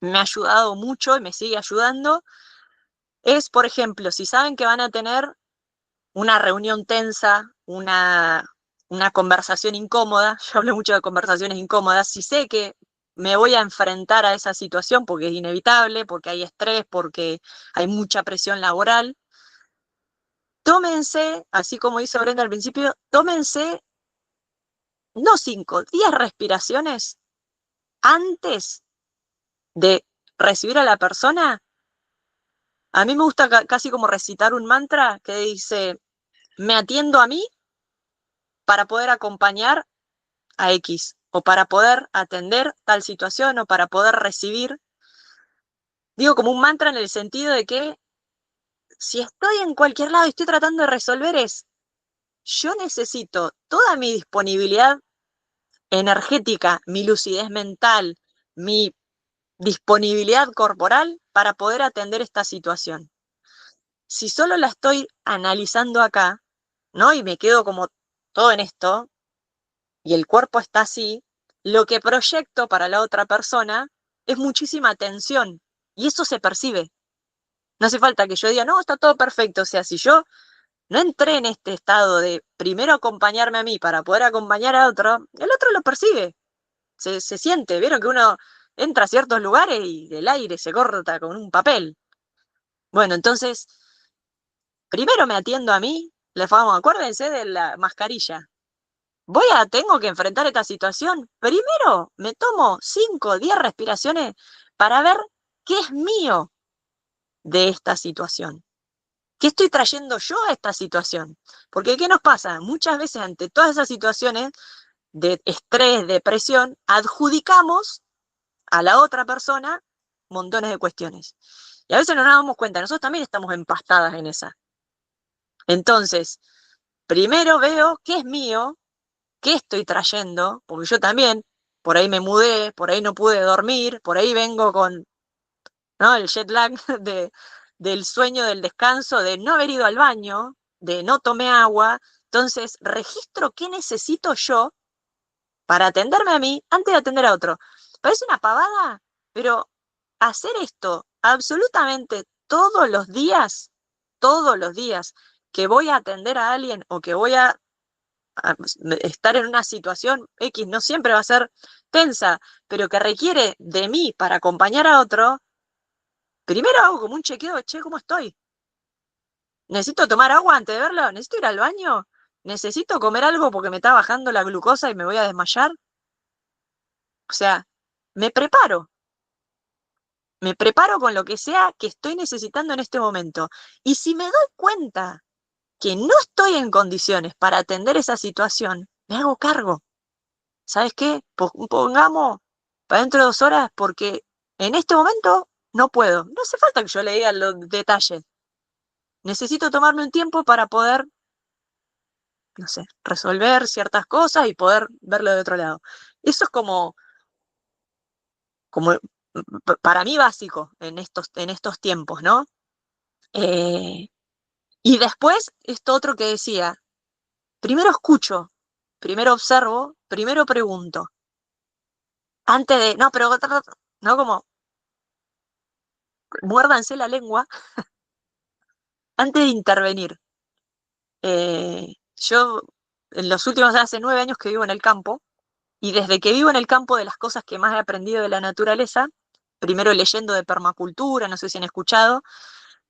ha ayudado mucho y me sigue ayudando, es, por ejemplo, si saben que van a tener una reunión tensa, una conversación incómoda, yo hablo mucho de conversaciones incómodas, si sé que me voy a enfrentar a esa situación porque es inevitable, porque hay estrés, porque hay mucha presión laboral, tómense, así como hizo Brenda al principio, tómense no 5, 10 respiraciones antes de recibir a la persona. A mí me gusta casi como recitar un mantra que dice, me atiendo a mí para poder acompañar a X, o para poder atender tal situación, o para poder recibir. Digo como un mantra en el sentido de que si estoy en cualquier lado y estoy tratando de resolver yo necesito toda mi disponibilidad energética, mi lucidez mental, mi disponibilidad corporal para poder atender esta situación. Si solo la estoy analizando acá, ¿no? Y me quedo como todo en esto, y el cuerpo está así, lo que proyecto para la otra persona es muchísima tensión, y eso se percibe. No hace falta que yo diga, no, está todo perfecto. O sea, si yo no entré en este estado de primero acompañarme a mí para poder acompañar a otro, el otro lo percibe, se siente. Vieron que uno entra a ciertos lugares y el aire se corta con un papel. Bueno, entonces, primero me atiendo a mí, acuérdense de la mascarilla. Tengo que enfrentar esta situación. Primero me tomo 5 o 10 respiraciones para ver qué es mío de esta situación. ¿Qué estoy trayendo yo a esta situación? Porque ¿qué nos pasa? Muchas veces ante todas esas situaciones de estrés, depresión, adjudicamos a la otra persona montones de cuestiones. Y a veces no nos damos cuenta, nosotros también estamos empastadas en esa. Entonces, primero veo qué es mío, qué estoy trayendo, porque yo también, por ahí me mudé, por ahí no pude dormir, por ahí vengo con, ¿no?, el jet lag del sueño, del descanso, de no haber ido al baño, de no tomé agua. Entonces, registro qué necesito yo para atenderme a mí antes de atender a otro. Parece una pavada, pero hacer esto absolutamente todos los días que voy a atender a alguien o que voy a estar en una situación X, no siempre va a ser tensa, pero que requiere de mí para acompañar a otro, primero hago como un chequeo de, che, ¿cómo estoy? ¿Necesito tomar agua antes de verlo? ¿Necesito ir al baño? ¿Necesito comer algo porque me está bajando la glucosa y me voy a desmayar? O sea, me preparo. Me preparo con lo que sea que estoy necesitando en este momento. Y si me doy cuenta que no estoy en condiciones para atender esa situación, me hago cargo. ¿Sabes qué? Pongamos para dentro de 2 horas porque en este momento no puedo. No hace falta que yo le diga los detalles. necesito tomarme un tiempo para poder, no sé, resolver ciertas cosas y poder verlo de otro lado. Eso es como para mí básico en estos tiempos, ¿no? Eh, y después, esto otro que decía, primero escucho, primero observo, primero pregunto, antes de, no, pero, no, como, muérdanse la lengua antes de intervenir. Yo, en los últimos, hace 9 años que vivo en el campo, y desde que vivo en el campo, de las cosas que más he aprendido de la naturaleza, primero leyendo de permacultura, no sé si han escuchado,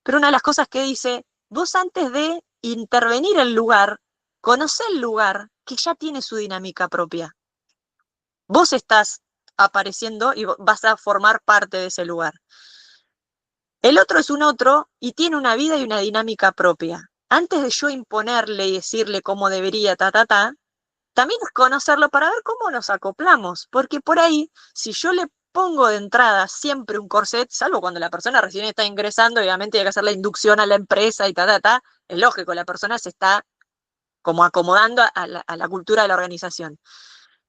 pero una de las cosas que dice, vos antes de intervenir el lugar, conocé el lugar que ya tiene su dinámica propia. Vos estás apareciendo y vas a formar parte de ese lugar. El otro es un otro y tiene una vida y una dinámica propia. Antes de yo imponerle y decirle cómo debería, también es conocerlo para ver cómo nos acoplamos, porque por ahí, si yo le pongo de entrada siempre un corset, salvo cuando la persona recién está ingresando, obviamente hay que hacer la inducción a la empresa y es lógico, la persona se está como acomodando a la cultura de la organización.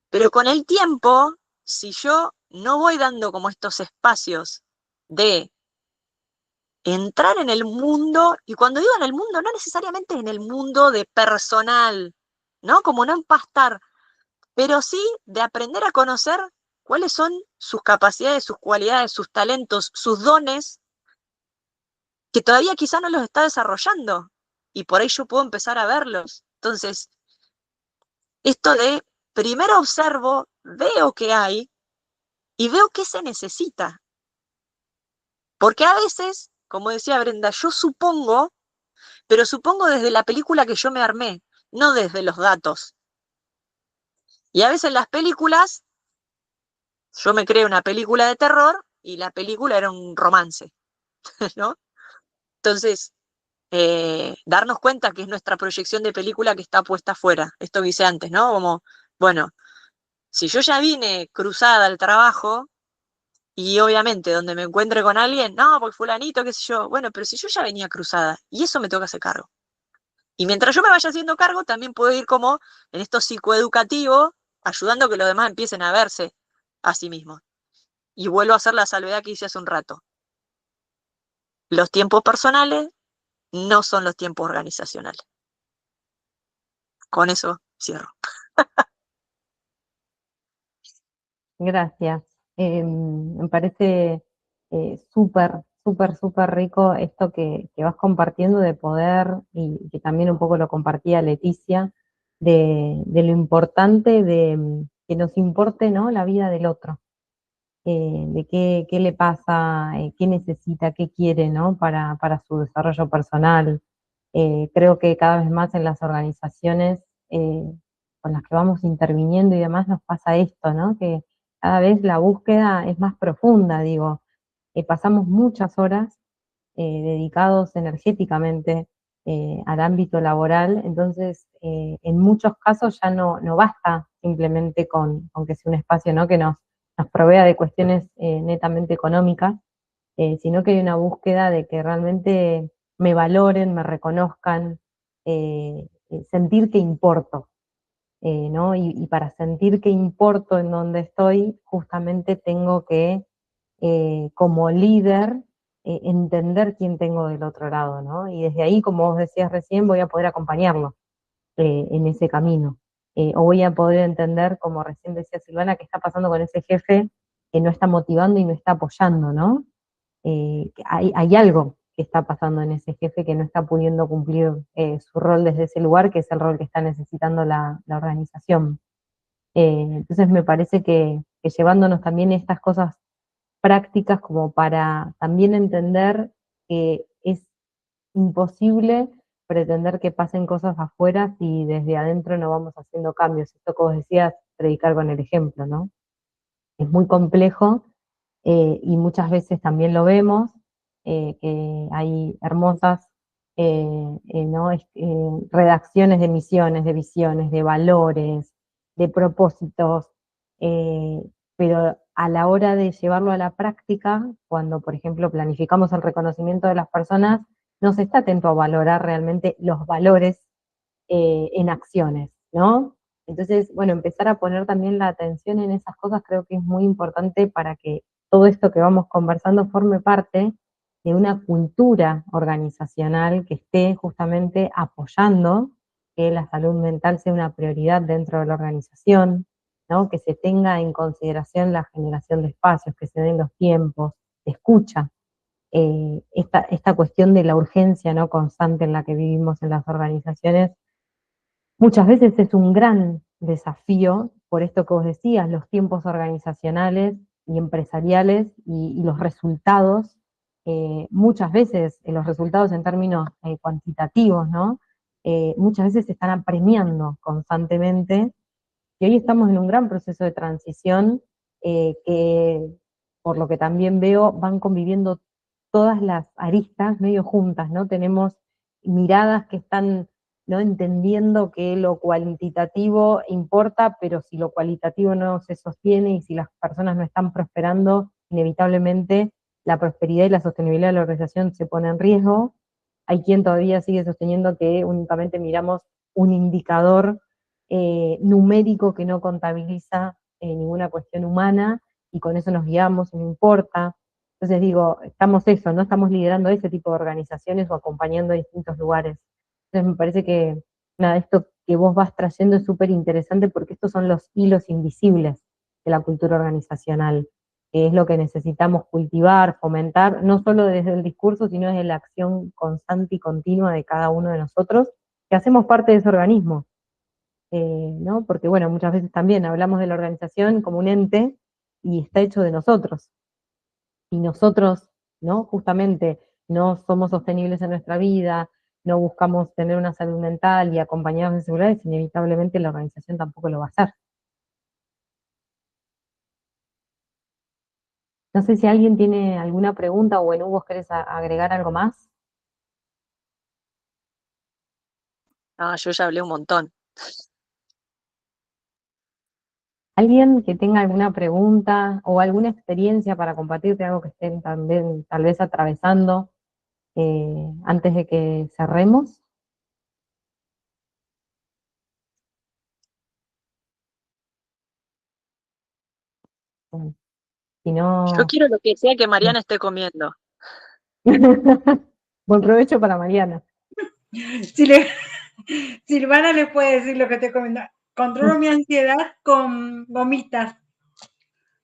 Pero con el tiempo, si yo no voy dando como estos espacios de entrar en el mundo, y cuando digo en el mundo, no necesariamente en el mundo de personal, ¿no? Como no empastar, pero sí de aprender a conocer cuáles son sus capacidades, sus cualidades, sus talentos, sus dones, que todavía quizá no los está desarrollando, y por ahí yo puedo empezar a verlos. Entonces, esto de primero observo, veo qué hay, y veo qué se necesita. Porque a veces, como decía Brenda, yo supongo, pero supongo desde la película que yo me armé, no desde los datos. Y a veces las películas, yo me creé una película de terror y la película era un romance, ¿no? Entonces, darnos cuenta que es nuestra proyección de película que está puesta afuera. Esto que hice antes, ¿no? Como, bueno, si yo ya vine cruzada al trabajo y obviamente donde me encuentre con alguien, no, porque fulanito, qué sé yo, bueno, pero si yo ya venía cruzada y eso me toca hacer cargo. Y mientras yo me vaya haciendo cargo, también puedo ir como en esto psicoeducativo, ayudando a que los demás empiecen a verse a sí mismos. Y vuelvo a hacer la salvedad que hice hace un rato. Los tiempos personales no son los tiempos organizacionales. Con eso cierro. Gracias. Me parece súper, súper, súper rico esto que vas compartiendo de poder y que también un poco lo compartía Leticia, de lo importante de que nos importe, ¿no? La vida del otro, de qué le pasa, qué necesita, qué quiere, ¿no? Para su desarrollo personal. Creo que cada vez más en las organizaciones con las que vamos interviniendo y demás nos pasa esto, ¿no? Que cada vez la búsqueda es más profunda, digo. Pasamos muchas horas dedicados energéticamente al ámbito laboral, entonces en muchos casos ya no basta simplemente con que sea un espacio, ¿no? Que nos provea de cuestiones netamente económicas, sino que hay una búsqueda de que realmente me valoren, me reconozcan, sentir que importo, ¿no? Y para sentir que importo en donde estoy, justamente tengo que, como líder, entender quién tengo del otro lado, ¿no? Y desde ahí, como vos decías recién, voy a poder acompañarlo en ese camino. O voy a poder entender, como recién decía Silvana, qué está pasando con ese jefe que no está motivando y no está apoyando, ¿no? Que hay algo que está pasando en ese jefe que no está pudiendo cumplir su rol desde ese lugar, que es el rol que está necesitando la organización. Entonces me parece que llevándonos también estas cosas prácticas como para también entender que es imposible pretender que pasen cosas afuera si desde adentro no vamos haciendo cambios. Esto que vos decías, predicar con el ejemplo, ¿no? Es muy complejo y muchas veces también lo vemos, que hay hermosas ¿no? Redacciones de misiones, de visiones, de valores, de propósitos, eh, pero a la hora de llevarlo a la práctica, cuando por ejemplo planificamos el reconocimiento de las personas, no se está atento a valorar realmente los valores en acciones, ¿no? Entonces, bueno, empezar a poner también la atención en esas cosas creo que es muy importante para que todo esto que vamos conversando forme parte de una cultura organizacional que esté justamente apoyando que la salud mental sea una prioridad dentro de la organización, ¿no? Que se tenga en consideración la generación de espacios, que se den los tiempos de escucha, esta cuestión de la urgencia, ¿no?, constante en la que vivimos en las organizaciones. Muchas veces es un gran desafío, por esto que vos decías, los tiempos organizacionales y empresariales y los resultados, muchas veces los resultados en términos cuantitativos, ¿no? Muchas veces se están apremiando constantemente, y hoy estamos en un gran proceso de transición que, por lo que también veo, van conviviendo todas las aristas medio juntas, ¿no? Tenemos miradas que están, ¿no?, entendiendo que lo cualitativo importa, pero si lo cualitativo no se sostiene y si las personas no están prosperando, inevitablemente la prosperidad y la sostenibilidad de la organización se pone en riesgo. Hay quien todavía sigue sosteniendo que únicamente miramos un indicador numérico que no contabiliza ninguna cuestión humana y con eso nos guiamos y no importa. Entonces digo, estamos eso, no estamos liderando ese tipo de organizaciones o acompañando a distintos lugares. Entonces me parece que nada, esto que vos vas trayendo es súper interesante porque estos son los hilos invisibles de la cultura organizacional, que es lo que necesitamos cultivar, fomentar, no solo desde el discurso, sino desde la acción constante y continua de cada uno de nosotros, que hacemos parte de ese organismo. ¿No? Porque bueno, muchas veces también hablamos de la organización como un ente y está hecho de nosotros. Y nosotros, ¿no?, justamente no somos sostenibles en nuestra vida, no buscamos tener una salud mental y acompañados de seguridad, inevitablemente la organización tampoco lo va a hacer. No sé si alguien tiene alguna pregunta o en vos querés agregar algo más. No, yo ya hablé un montón. ¿Alguien que tenga alguna pregunta o alguna experiencia para compartirte, algo que estén también tal vez atravesando antes de que cerremos? Bueno, si Yo no, quiero lo que sea que Mariana esté comiendo. buen provecho para Mariana. Silvana le puede decir lo que te comento. Controlo mi ansiedad con gomitas,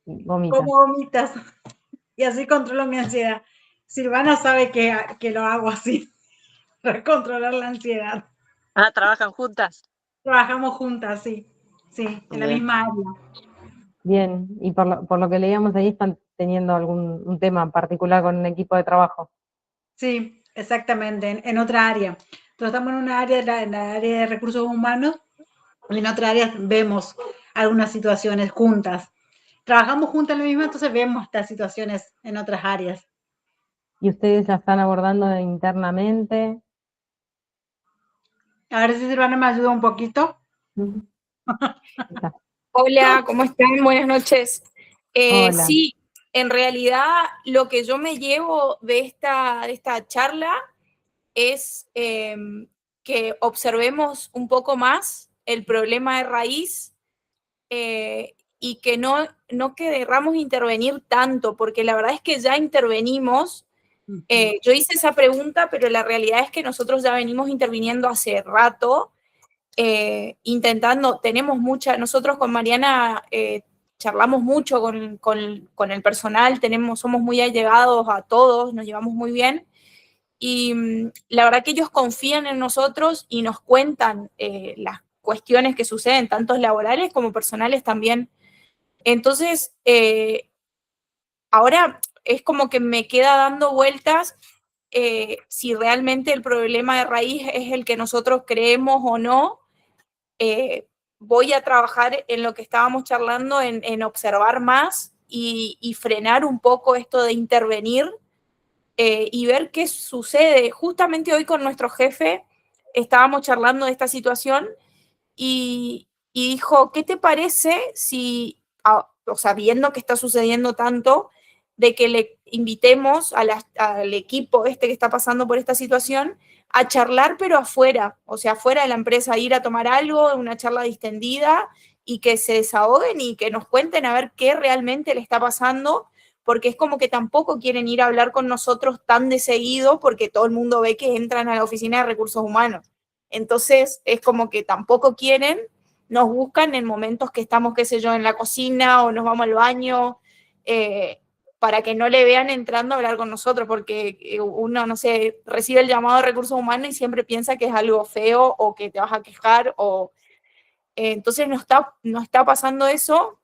Vomita. como gomitas, y así controlo mi ansiedad. Silvana sabe que lo hago así, para controlar la ansiedad. Ah, ¿trabajan juntas? Trabajamos juntas, sí, en la Bien. misma área. Bien, y por lo que leíamos ahí están teniendo algún un tema en particular con un equipo de trabajo. Sí, exactamente, en otra área. Entonces estamos en una área, en la área de recursos humanos, y en otra área vemos algunas situaciones juntas. Trabajamos juntas en lo mismo, entonces vemos estas situaciones en otras áreas. ¿Y ustedes la están abordando internamente? A ver si Silvana me ayuda un poquito. Está. Hola, ¿cómo están? Buenas noches. Hola. Sí, en realidad lo que yo me llevo de esta charla es que observemos un poco más el problema de raíz y que no querramos intervenir tanto, porque la verdad es que ya intervenimos. Yo hice esa pregunta, pero la realidad es que nosotros ya venimos interviniendo hace rato. Nosotros con Mariana charlamos mucho con el personal, somos muy allegados a todos, nos llevamos muy bien y la verdad que ellos confían en nosotros y nos cuentan las cuestiones que suceden, tanto laborales como personales también. Entonces, ahora es como que me queda dando vueltas si realmente el problema de raíz es el que nosotros creemos o no. Voy a trabajar en lo que estábamos charlando, en observar más y frenar un poco esto de intervenir y ver qué sucede. Justamente hoy con nuestro jefe estábamos charlando de esta situación y dijo, ¿qué te parece si, o sea, viendo que está sucediendo tanto, de que le invitemos al equipo que está pasando por esta situación a charlar, pero afuera, o sea, afuera de la empresa, ir a tomar algo, una charla distendida, y que se desahoguen y que nos cuenten a ver qué realmente le está pasando, porque es como que tampoco quieren ir a hablar con nosotros tan de seguido, porque todo el mundo ve que entran a la oficina de recursos humanos. Entonces, es como que tampoco quieren, nos buscan en momentos que estamos, qué sé yo, en la cocina o nos vamos al baño, para que no le vean entrando a hablar con nosotros, porque uno, no sé, recibe el llamado de recursos humanos y siempre piensa que es algo feo o que te vas a quejar, o entonces no está pasando eso.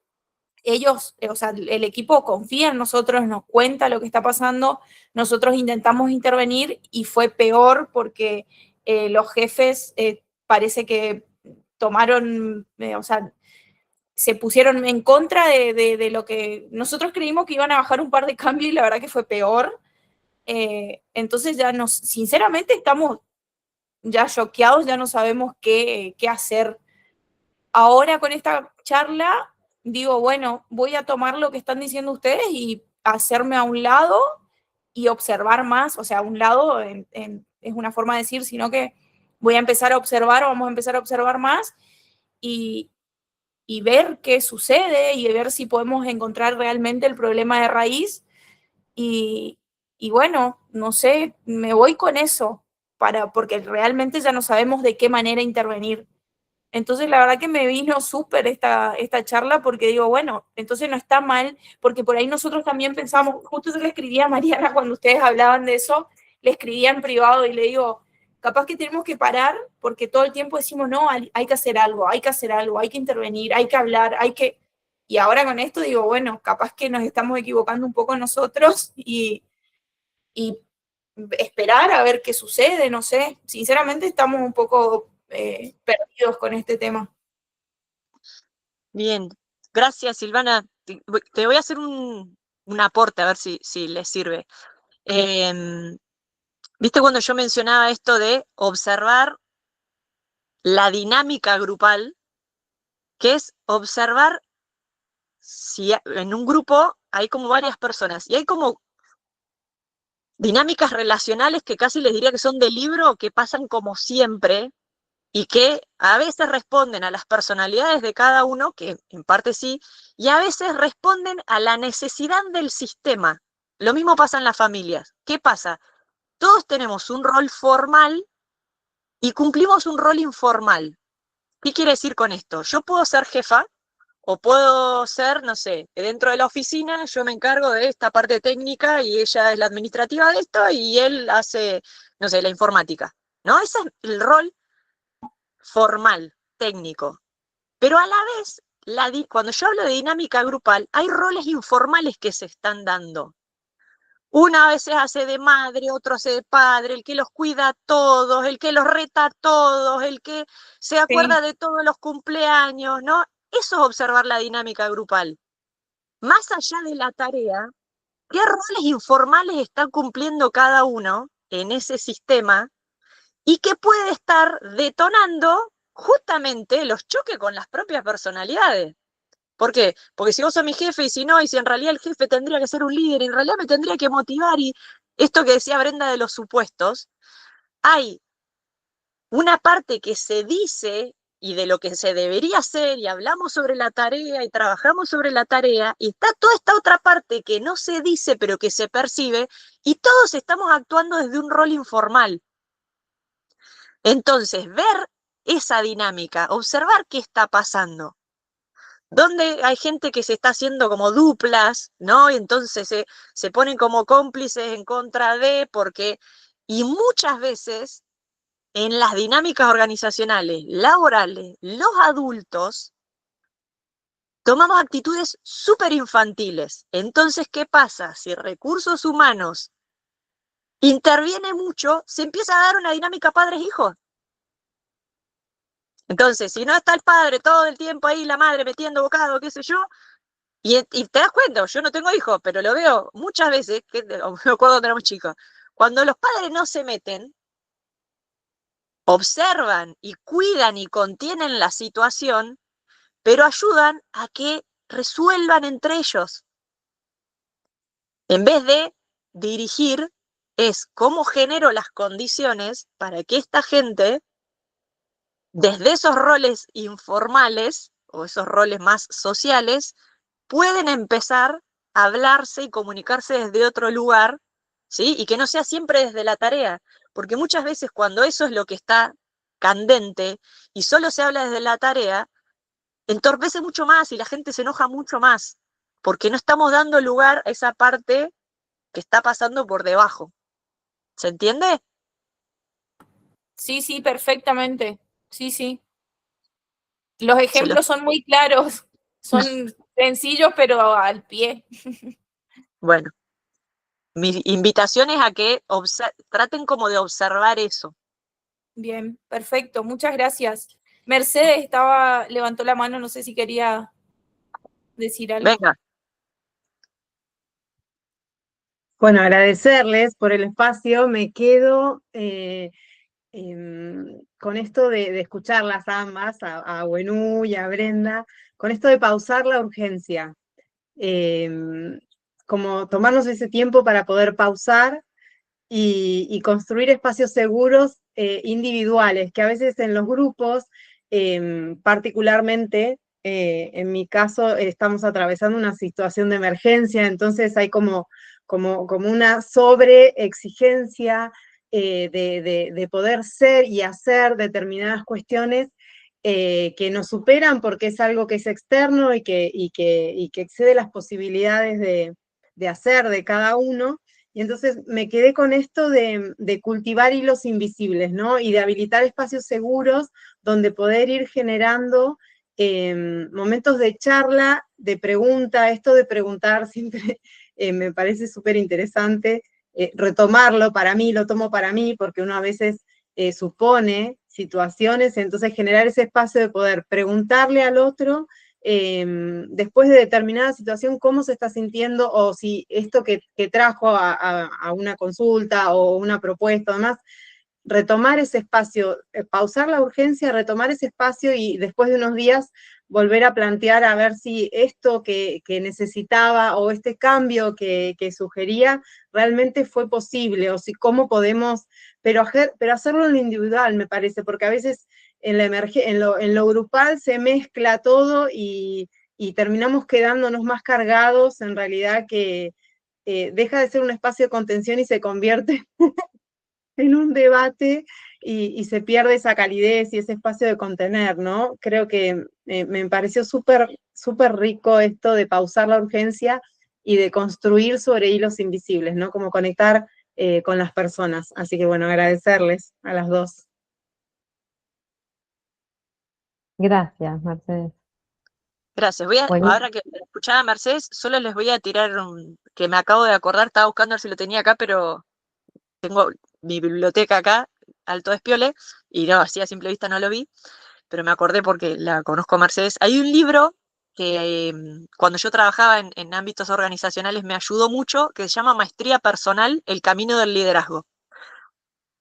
Ellos, o sea, el equipo confía en nosotros, nos cuenta lo que está pasando, nosotros intentamos intervenir y fue peor porque los jefes parece que tomaron, o sea, se pusieron en contra de lo que nosotros creímos que iban a bajar un par de cambios y la verdad que fue peor. Entonces ya sinceramente estamos ya choqueados, ya no sabemos qué hacer. Ahora con esta charla digo, bueno, voy a tomar lo que están diciendo ustedes y hacerme a un lado y observar más, o sea, a un lado es una forma de decir, sino que voy a empezar a observar, o vamos a empezar a observar más y, y ver qué sucede y ver si podemos encontrar realmente el problema de raíz. Y, y bueno, no sé, me voy con eso, porque realmente ya no sabemos de qué manera intervenir. Entonces, la verdad que me vino súper esta charla, porque digo, bueno, entonces no está mal, porque por ahí nosotros también pensamos, justo yo le escribí a Mariana cuando ustedes hablaban de eso, le escribía en privado y le digo, capaz que tenemos que parar, porque todo el tiempo decimos, no, hay que hacer algo, hay que hacer algo, hay que intervenir, hay que hablar, hay que... Y ahora con esto digo, bueno, capaz que nos estamos equivocando un poco nosotros y esperar a ver qué sucede, no sé. Sinceramente estamos un poco perdidos con este tema. Bien, gracias Silvana. Te voy a hacer un aporte a ver si les sirve. ¿Viste cuando yo mencionaba esto de observar la dinámica grupal? Que es observar si en un grupo hay como varias personas y hay como dinámicas relacionales que casi les diría que son de libro, que pasan como siempre y que a veces responden a las personalidades de cada uno, que en parte sí, y a veces responden a la necesidad del sistema. Lo mismo pasa en las familias. ¿Qué pasa? Todos tenemos un rol formal y cumplimos un rol informal. ¿Qué quiere decir con esto? Yo puedo ser jefa o puedo ser, no sé, dentro de la oficina yo me encargo de esta parte técnica y ella es la administrativa de esto y él hace, no sé, la informática, ¿no? Ese es el rol formal, técnico. Pero a la vez, cuando yo hablo de dinámica grupal, hay roles informales que se están dando. Una a veces hace de madre, otro hace de padre, el que los cuida a todos, el que los reta a todos, el que se acuerda de todos los cumpleaños, ¿no? Eso es observar la dinámica grupal. Más allá de la tarea, ¿qué roles informales está cumpliendo cada uno en ese sistema y que puede estar detonando justamente los choques con las propias personalidades? ¿Por qué? Porque si vos sos mi jefe y si no, y si en realidad el jefe tendría que ser un líder, y en realidad me tendría que motivar, y esto que decía Brenda de los supuestos, hay una parte que se dice y de lo que se debería hacer, y hablamos sobre la tarea y trabajamos sobre la tarea, y está toda esta otra parte que no se dice pero que se percibe, y todos estamos actuando desde un rol informal. Entonces, ver esa dinámica, observar qué está pasando. Donde hay gente que se está haciendo como duplas, ¿no? Y entonces se ponen como cómplices en contra de, porque, y muchas veces en las dinámicas organizacionales, laborales, los adultos tomamos actitudes súper infantiles. Entonces, ¿qué pasa? Si recursos humanos interviene mucho, se empieza a dar una dinámica padres-hijos. Entonces, si no está el padre todo el tiempo ahí, la madre metiendo bocado, qué sé yo, y te das cuenta, yo no tengo hijos, pero lo veo muchas veces, me acuerdo cuando éramos chicos, cuando los padres no se meten, observan y cuidan y contienen la situación, pero ayudan a que resuelvan entre ellos. En vez de dirigir, es cómo genero las condiciones para que esta gente, desde esos roles informales o esos roles más sociales, pueden empezar a hablarse y comunicarse desde otro lugar, ¿sí? Y que no sea siempre desde la tarea, porque muchas veces cuando eso es lo que está candente y solo se habla desde la tarea, entorpece mucho más y la gente se enoja mucho más, porque no estamos dando lugar a esa parte que está pasando por debajo. ¿Se entiende? Sí, sí, perfectamente. Sí, sí. Los Se los... ejemplos son muy claros, son sencillos, pero al pie. Bueno, mi invitación es a que traten como de observar eso. Bien, perfecto, muchas gracias. Mercedes levantó la mano, no sé si quería decir algo. Venga. Bueno, agradecerles por el espacio. Me quedo con esto de escucharlas ambas, a Wenú y a Brenda, con esto de pausar la urgencia. Como tomarnos ese tiempo para poder pausar y construir espacios seguros individuales, que a veces en los grupos, particularmente, en mi caso, estamos atravesando una situación de emergencia, entonces hay como una sobreexigencia de poder ser y hacer determinadas cuestiones que nos superan porque es algo que es externo y que excede las posibilidades de hacer de cada uno. Y entonces me quedé con esto de cultivar hilos invisibles, ¿no? Y de habilitar espacios seguros donde poder ir generando momentos de charla, de pregunta. Esto de preguntar siempre me parece súper interesante. Retomarlo para mí, lo tomo para mí, porque uno a veces supone situaciones, entonces generar ese espacio de poder preguntarle al otro después de determinada situación, cómo se está sintiendo, o si esto que trajo a una consulta o una propuesta, además, retomar ese espacio, pausar la urgencia, retomar ese espacio y después de unos días volver a plantear a ver si esto que necesitaba o este cambio que sugería realmente fue posible, o si cómo podemos, pero hacerlo en lo individual, me parece, porque a veces en lo grupal se mezcla todo y terminamos quedándonos más cargados, en realidad que deja de ser un espacio de contención y se convierte en un debate y se pierde esa calidez y ese espacio de contener, ¿no? Creo que me pareció súper rico esto de pausar la urgencia y de construir sobre hilos invisibles, ¿no? Como conectar con las personas. Así que bueno, agradecerles a las dos. Gracias, Mercedes. Gracias. Bueno, Ahora que escuchaba a Mercedes, solo les voy a tirar que me acabo de acordar, estaba buscando a ver si lo tenía acá, pero tengo mi biblioteca acá, alto despiole, y no, así a simple vista no lo vi, pero me acordé porque la conozco a Mercedes. Hay un libro que cuando yo trabajaba en ámbitos organizacionales me ayudó mucho, que se llama Maestría Personal, El Camino del Liderazgo.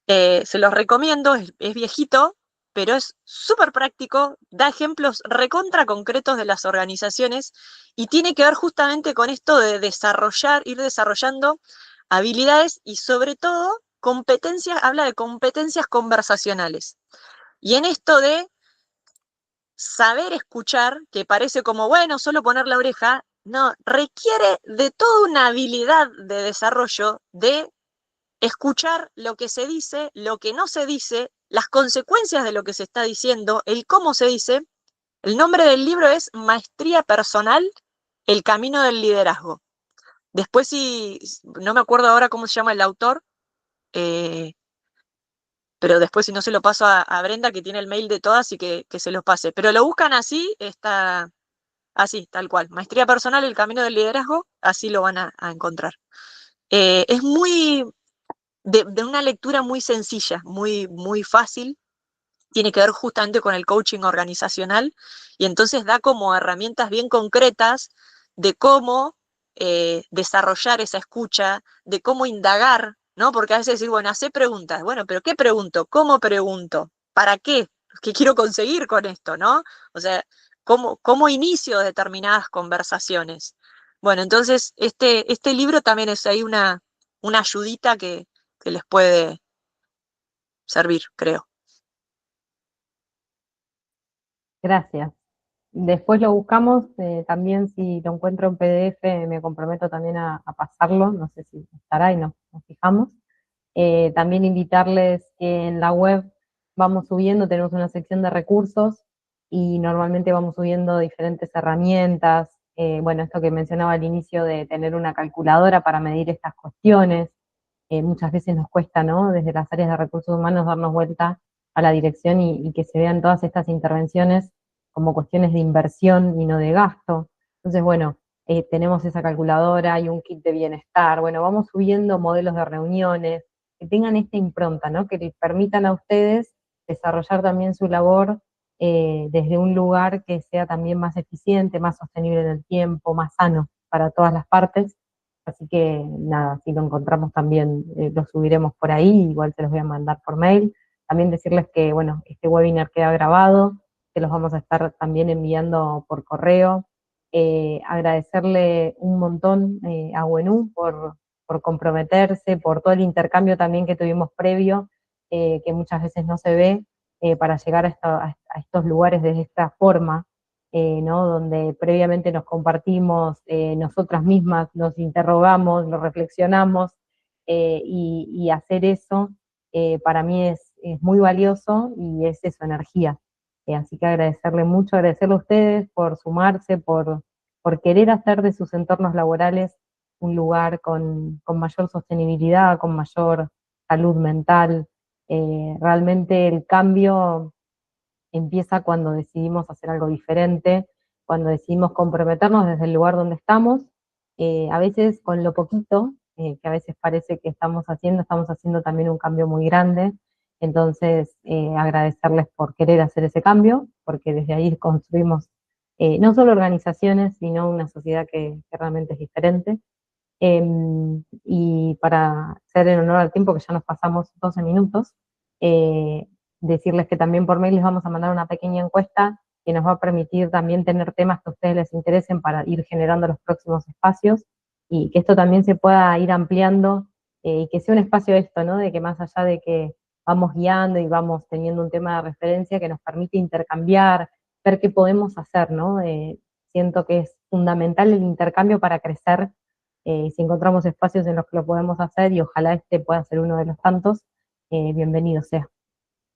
Se los recomiendo, es viejito, pero es súper práctico, da ejemplos recontra concretos de las organizaciones y tiene que ver justamente con esto de ir desarrollando habilidades y sobre todo competencias, habla de competencias conversacionales. Y en esto de saber escuchar, que parece como, bueno, solo poner la oreja, no, requiere de toda una habilidad de desarrollo de escuchar lo que se dice, lo que no se dice, las consecuencias de lo que se está diciendo, el cómo se dice. El nombre del libro es Maestría Personal, El Camino del Liderazgo. Después, si no me acuerdo ahora cómo se llama el autor, pero después si no se lo paso a Brenda, que tiene el mail de todas, y que se los pase. Pero lo buscan así, está así, tal cual. Maestría Personal, El Camino del Liderazgo, así lo van a encontrar. Es muy... De una lectura muy sencilla, muy fácil, tiene que ver justamente con el coaching organizacional y entonces da como herramientas bien concretas de cómo desarrollar esa escucha, de cómo indagar, ¿no? Porque a veces decir, bueno, hace preguntas, bueno, pero ¿qué pregunto? ¿Cómo pregunto? ¿Para qué? ¿Qué quiero conseguir con esto, no? O sea, ¿cómo inicio determinadas conversaciones? Bueno, entonces este libro también es ahí una ayudita que les puede servir, creo. Gracias. Después lo buscamos, también si lo encuentro en PDF me comprometo también a pasarlo, no sé si estará y nos fijamos. También invitarles que en la web vamos subiendo, tenemos una sección de recursos y normalmente vamos subiendo diferentes herramientas, bueno, esto que mencionaba al inicio de tener una calculadora para medir estas cuestiones, muchas veces nos cuesta, ¿no? Desde las áreas de recursos humanos darnos vuelta a la dirección y que se vean todas estas intervenciones como cuestiones de inversión y no de gasto. Entonces, bueno, tenemos esa calculadora y un kit de bienestar. Bueno, vamos subiendo modelos de reuniones que tengan esta impronta, ¿no? Que les permitan a ustedes desarrollar también su labor desde un lugar que sea también más eficiente, más sostenible en el tiempo, más sano para todas las partes. Así que nada, si lo encontramos también lo subiremos por ahí, igual se los voy a mandar por mail. También decirles que, bueno, este webinar queda grabado, que los vamos a estar también enviando por correo. Agradecerle un montón a Wenú por comprometerse, por todo el intercambio también que tuvimos previo, que muchas veces no se ve, para llegar a estos lugares de esta forma, ¿no? Donde previamente nos compartimos, nosotras mismas nos interrogamos, lo reflexionamos, y hacer eso para mí es muy valioso y es eso, energía. Así que agradecerle mucho, agradecerle a ustedes por sumarse, por querer hacer de sus entornos laborales un lugar con mayor sostenibilidad, con mayor salud mental. Realmente el cambio empieza cuando decidimos hacer algo diferente, cuando decidimos comprometernos desde el lugar donde estamos, a veces con lo poquito, que a veces parece que estamos haciendo también un cambio muy grande. Entonces, agradecerles por querer hacer ese cambio, porque desde ahí construimos no solo organizaciones, sino una sociedad que realmente es diferente. Y para hacer en honor al tiempo, que ya nos pasamos 12 minutos, decirles que también por mail les vamos a mandar una pequeña encuesta que nos va a permitir también tener temas que a ustedes les interesen para ir generando los próximos espacios y que esto también se pueda ir ampliando y que sea un espacio esto, ¿no? De que más allá de que vamos guiando y vamos teniendo un tema de referencia que nos permite intercambiar, ver qué podemos hacer, ¿no? Siento que es fundamental el intercambio para crecer, si encontramos espacios en los que lo podemos hacer y ojalá este pueda ser uno de los tantos, bienvenido sea.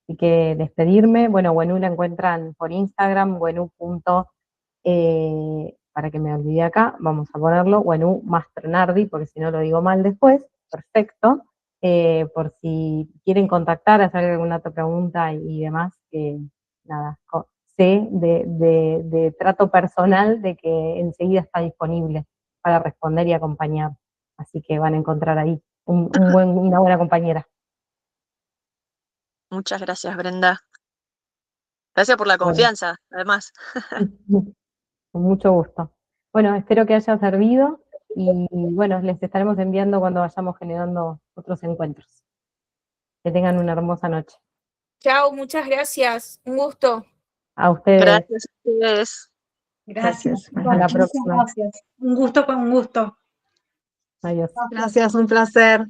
Así que despedirme, bueno, Wenú la encuentran por Instagram, wenú. Para que me olvide acá, vamos a ponerlo, Wenú Mastronardi, porque si no lo digo mal después, perfecto. Por si quieren contactar, hacer alguna otra pregunta y demás, nada, sé de trato personal de que enseguida está disponible para responder y acompañar. Así que van a encontrar ahí una buena compañera. Muchas gracias, Brenda. Gracias por la Bueno, confianza, además. con mucho gusto. Bueno, espero que haya servido y bueno, les estaremos enviando cuando vayamos generando otros encuentros. Que tengan una hermosa noche. Chao, muchas gracias. Un gusto. A ustedes. Gracias a ustedes. Gracias. Hasta la Muchas próxima. gracias. Un gusto con un gusto. Adiós. Gracias, un placer.